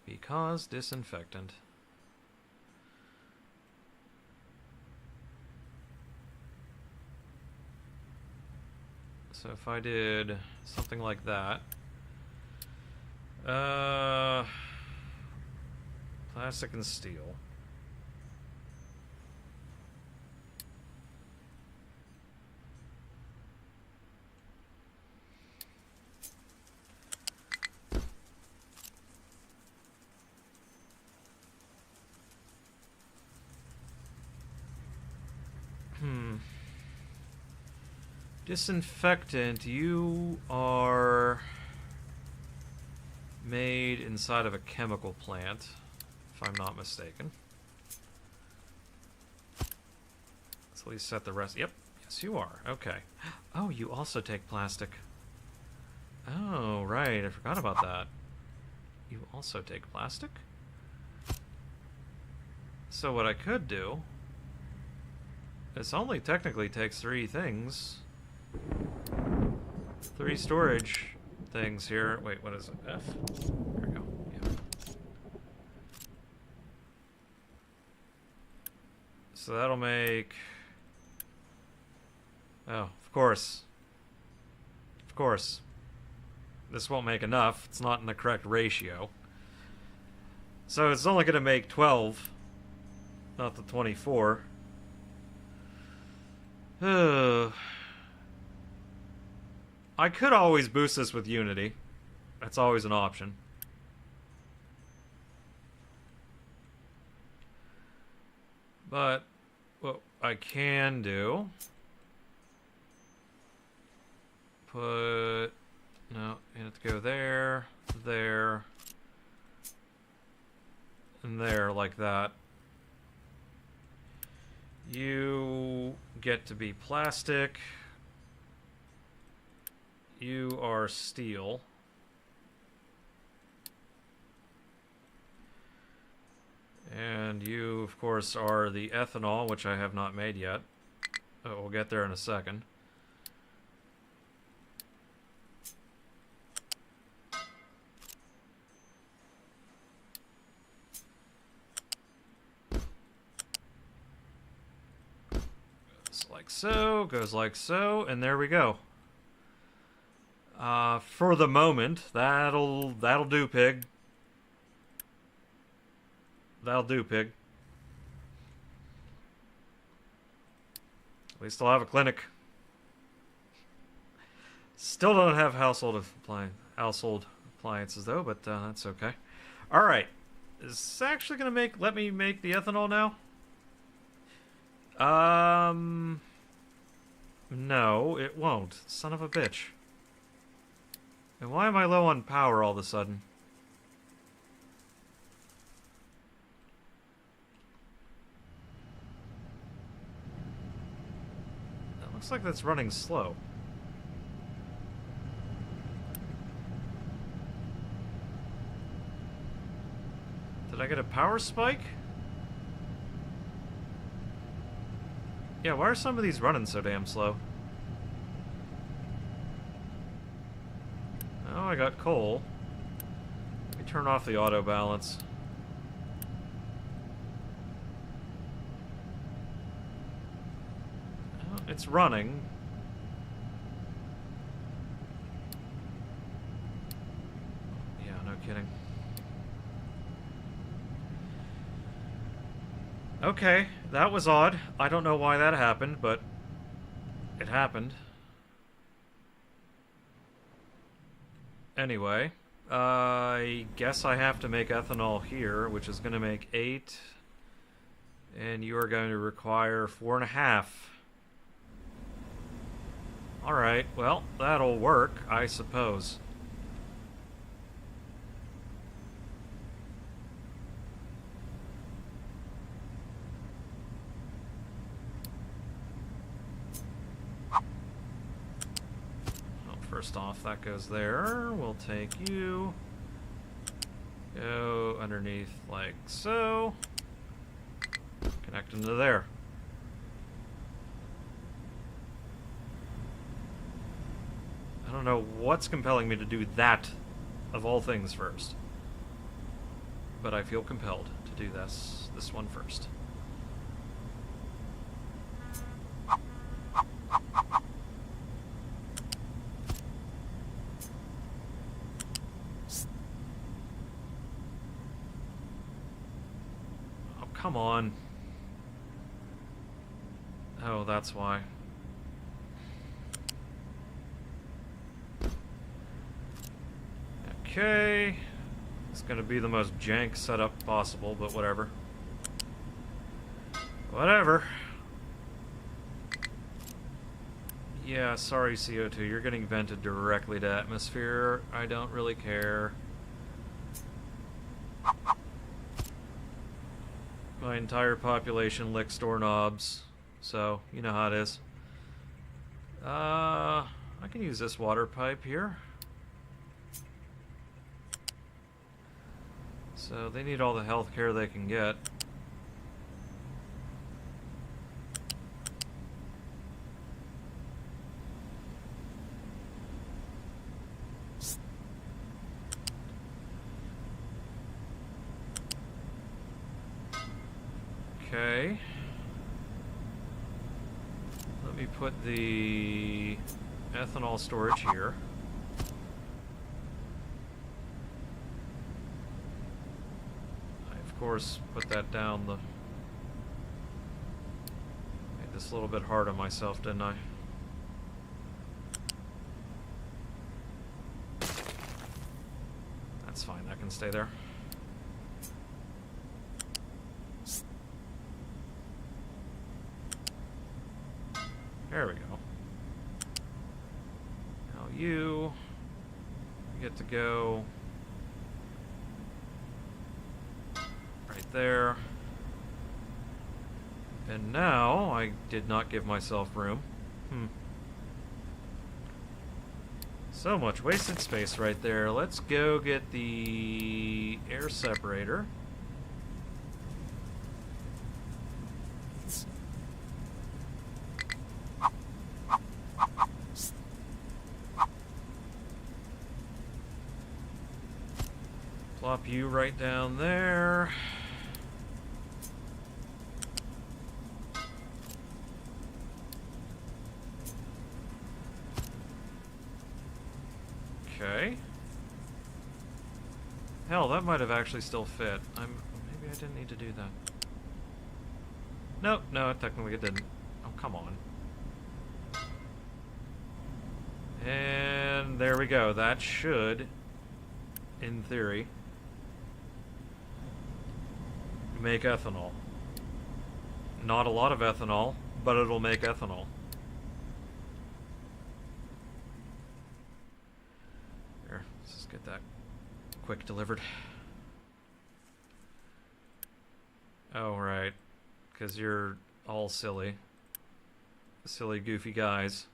Because disinfectant. So if I did something like that. Plastic and steel. Disinfectant, you are made inside of a chemical plant, if I'm not mistaken. Let's at least set the rest. Yep, yes you are. Okay. Oh, you also take plastic. Oh, right, I forgot about that. You also take plastic? So what I could do, this only technically takes 3 things. 3 storage things here. Wait, what is it? F? There we go. Yeah. So that'll make... Oh, of course. Of course. This won't make enough. It's not in the correct ratio. So it's only going to make 12, not the 24. I could always boost this with Unity. That's always an option. But what I can do... Put... No, you have to go there, there, and there, like that. You get to be plastic. You are steel. And you, of course, are the ethanol, which I have not made yet. Oh, we'll get there in a second. like so, goes like so, and there we go. For the moment, that'll do, pig. That'll do, pig. We still have a clinic. Still don't have household appliances though, but that's okay. All right, is this actually gonna let me make the ethanol now? No, it won't. Son of a bitch. And why am I low on power all of a sudden? That looks like that's running slow. Did I get a power spike? Yeah, why are some of these running so damn slow? Oh, I got coal. Let me turn off the auto balance. Oh, it's running. Yeah, no kidding. Okay, that was odd. I don't know why that happened, but it happened. Anyway, I guess I have to make ethanol here, which is going to make 8. And you are going to require 4.5. Alright, well, that'll work, I suppose. First off, that goes there. We'll take you. Go underneath like so. Connect into there. I don't know what's compelling me to do that, of all things, first. But I feel compelled to do this one first. Come on. Oh, that's why. Okay. It's gonna be the most jank setup possible, but whatever. Whatever. Yeah, sorry CO2, you're getting vented directly to atmosphere. I don't really care. My entire population licks doorknobs, so you know how it is. I can use this water pipe here. So they need all the health care they can get. Okay. Let me put the ethanol storage here. I, of course, put that down the... Made this a little bit hard on myself, didn't I? That's fine, that can stay there. There we go. Now you get to go right there. And now I did not give myself room. So much wasted space right there. Let's go get the air separator. Plop you right down there. Hell, that might have actually still fit. Maybe I didn't need to do that. Nope, no, technically it didn't. Oh, come on. And there we go. That should, in theory, make ethanol. Not a lot of ethanol, but it'll make ethanol. Here, let's just get that quick delivered. Oh, right. Because you're all silly. Silly, goofy guys.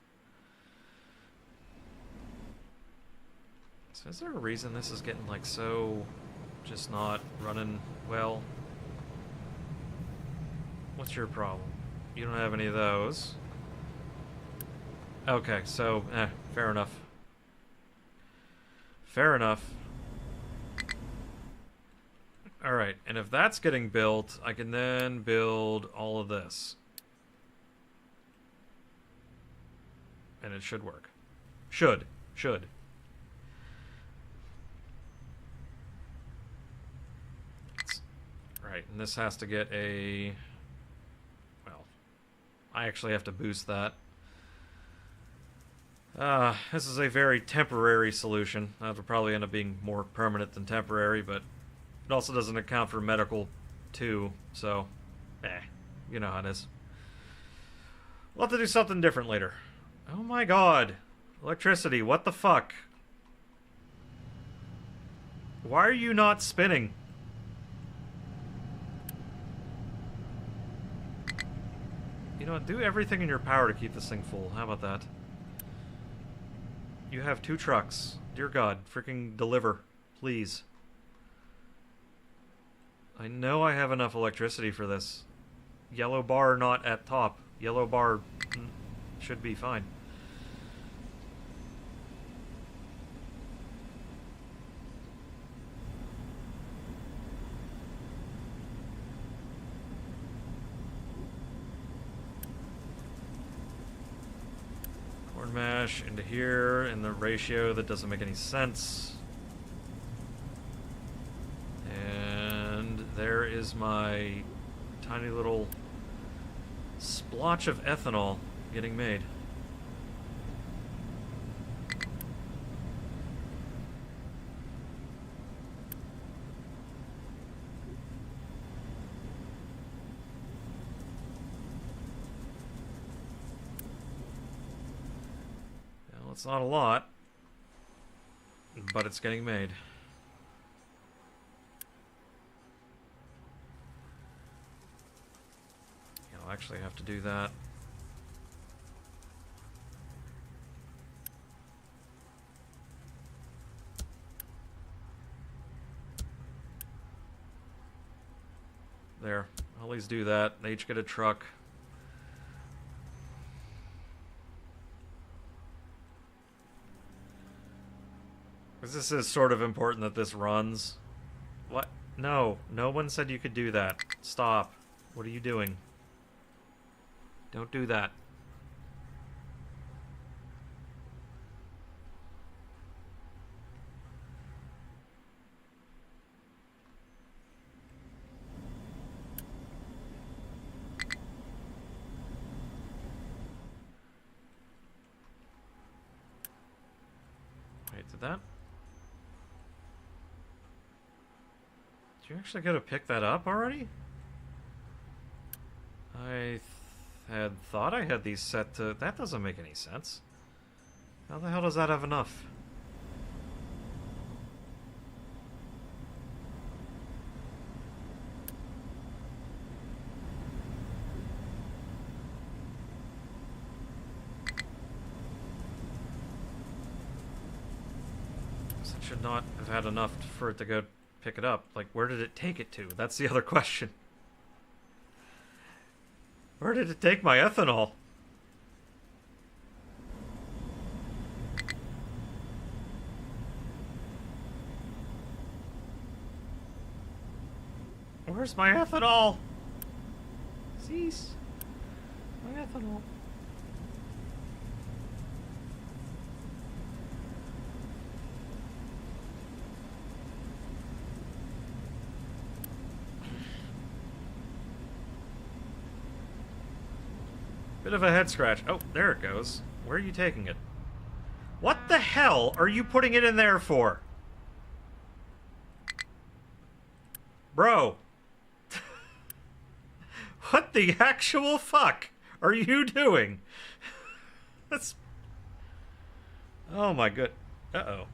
So is there a reason this is getting, like, so just not running well? What's your problem? You don't have any of those. Okay, so, fair enough. Fair enough. Alright, and if that's getting built, I can then build all of this. And it should work. Should. Right, and this has to get a... Well, I actually have to boost that. This is a very temporary solution. That'll probably end up being more permanent than temporary, but it also doesn't account for medical, too, so... you know how it is. We'll have to do something different later. Oh my god! Electricity, what the fuck? Why are you not spinning? You know what, do everything in your power to keep this thing full. How about that? You have 2 trucks. Dear God, freaking deliver. Please. I know I have enough electricity for this. Yellow bar not at top. Yellow bar should be fine. Corn mash into here in the ratio that doesn't make any sense. And there is my tiny little splotch of ethanol getting made. Well, it's not a lot, but it's getting made. I'll actually have to do that. There. I'll at least do that. They each get a truck. Because this is sort of important that this runs. What? No. No one said you could do that. Stop. What are you doing? Don't do that. Wait, did that? Did you actually get to pick that up already? I had thought I had these set to... That doesn't make any sense. How the hell does that have enough? It should not have had enough for it to go pick it up. Like, where did it take it to? That's the other question. Where did it take my ethanol? Where's my ethanol? Cease. My ethanol. Bit of a head scratch. Oh, there it goes. Where are you taking it? What the hell are you putting it in there for? Bro. What the actual fuck are you doing? That's... Oh my good... Uh-oh.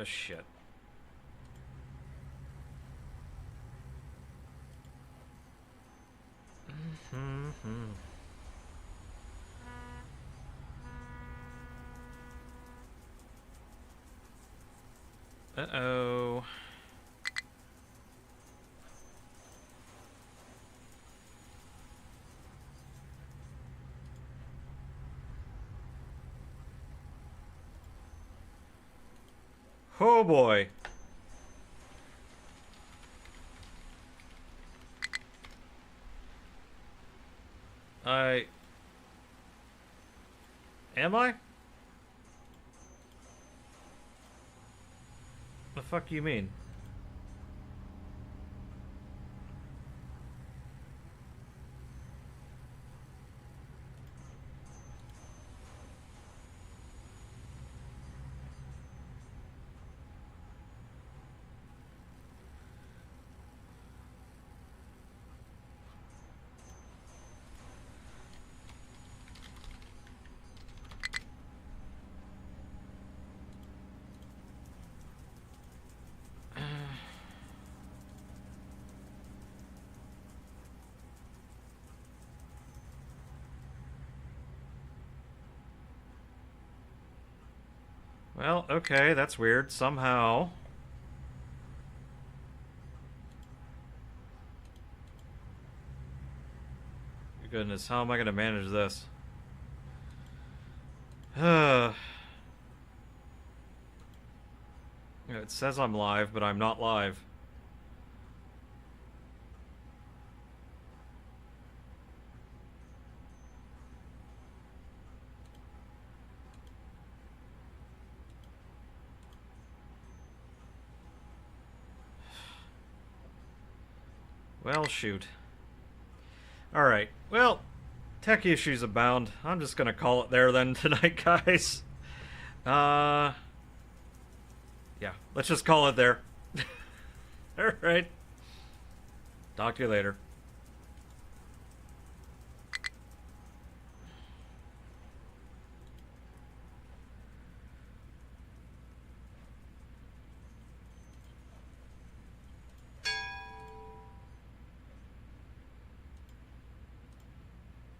Shit. Uh-oh. Oh boy. Am I? The fuck do you mean? Well, okay, that's weird. Somehow... Goodness, how am I going to manage this? It says I'm live, but I'm not live. Well, shoot. Alright, well, tech issues abound. I'm just gonna call it there then tonight, guys. Yeah, let's just call it there. Alright. Talk to you later.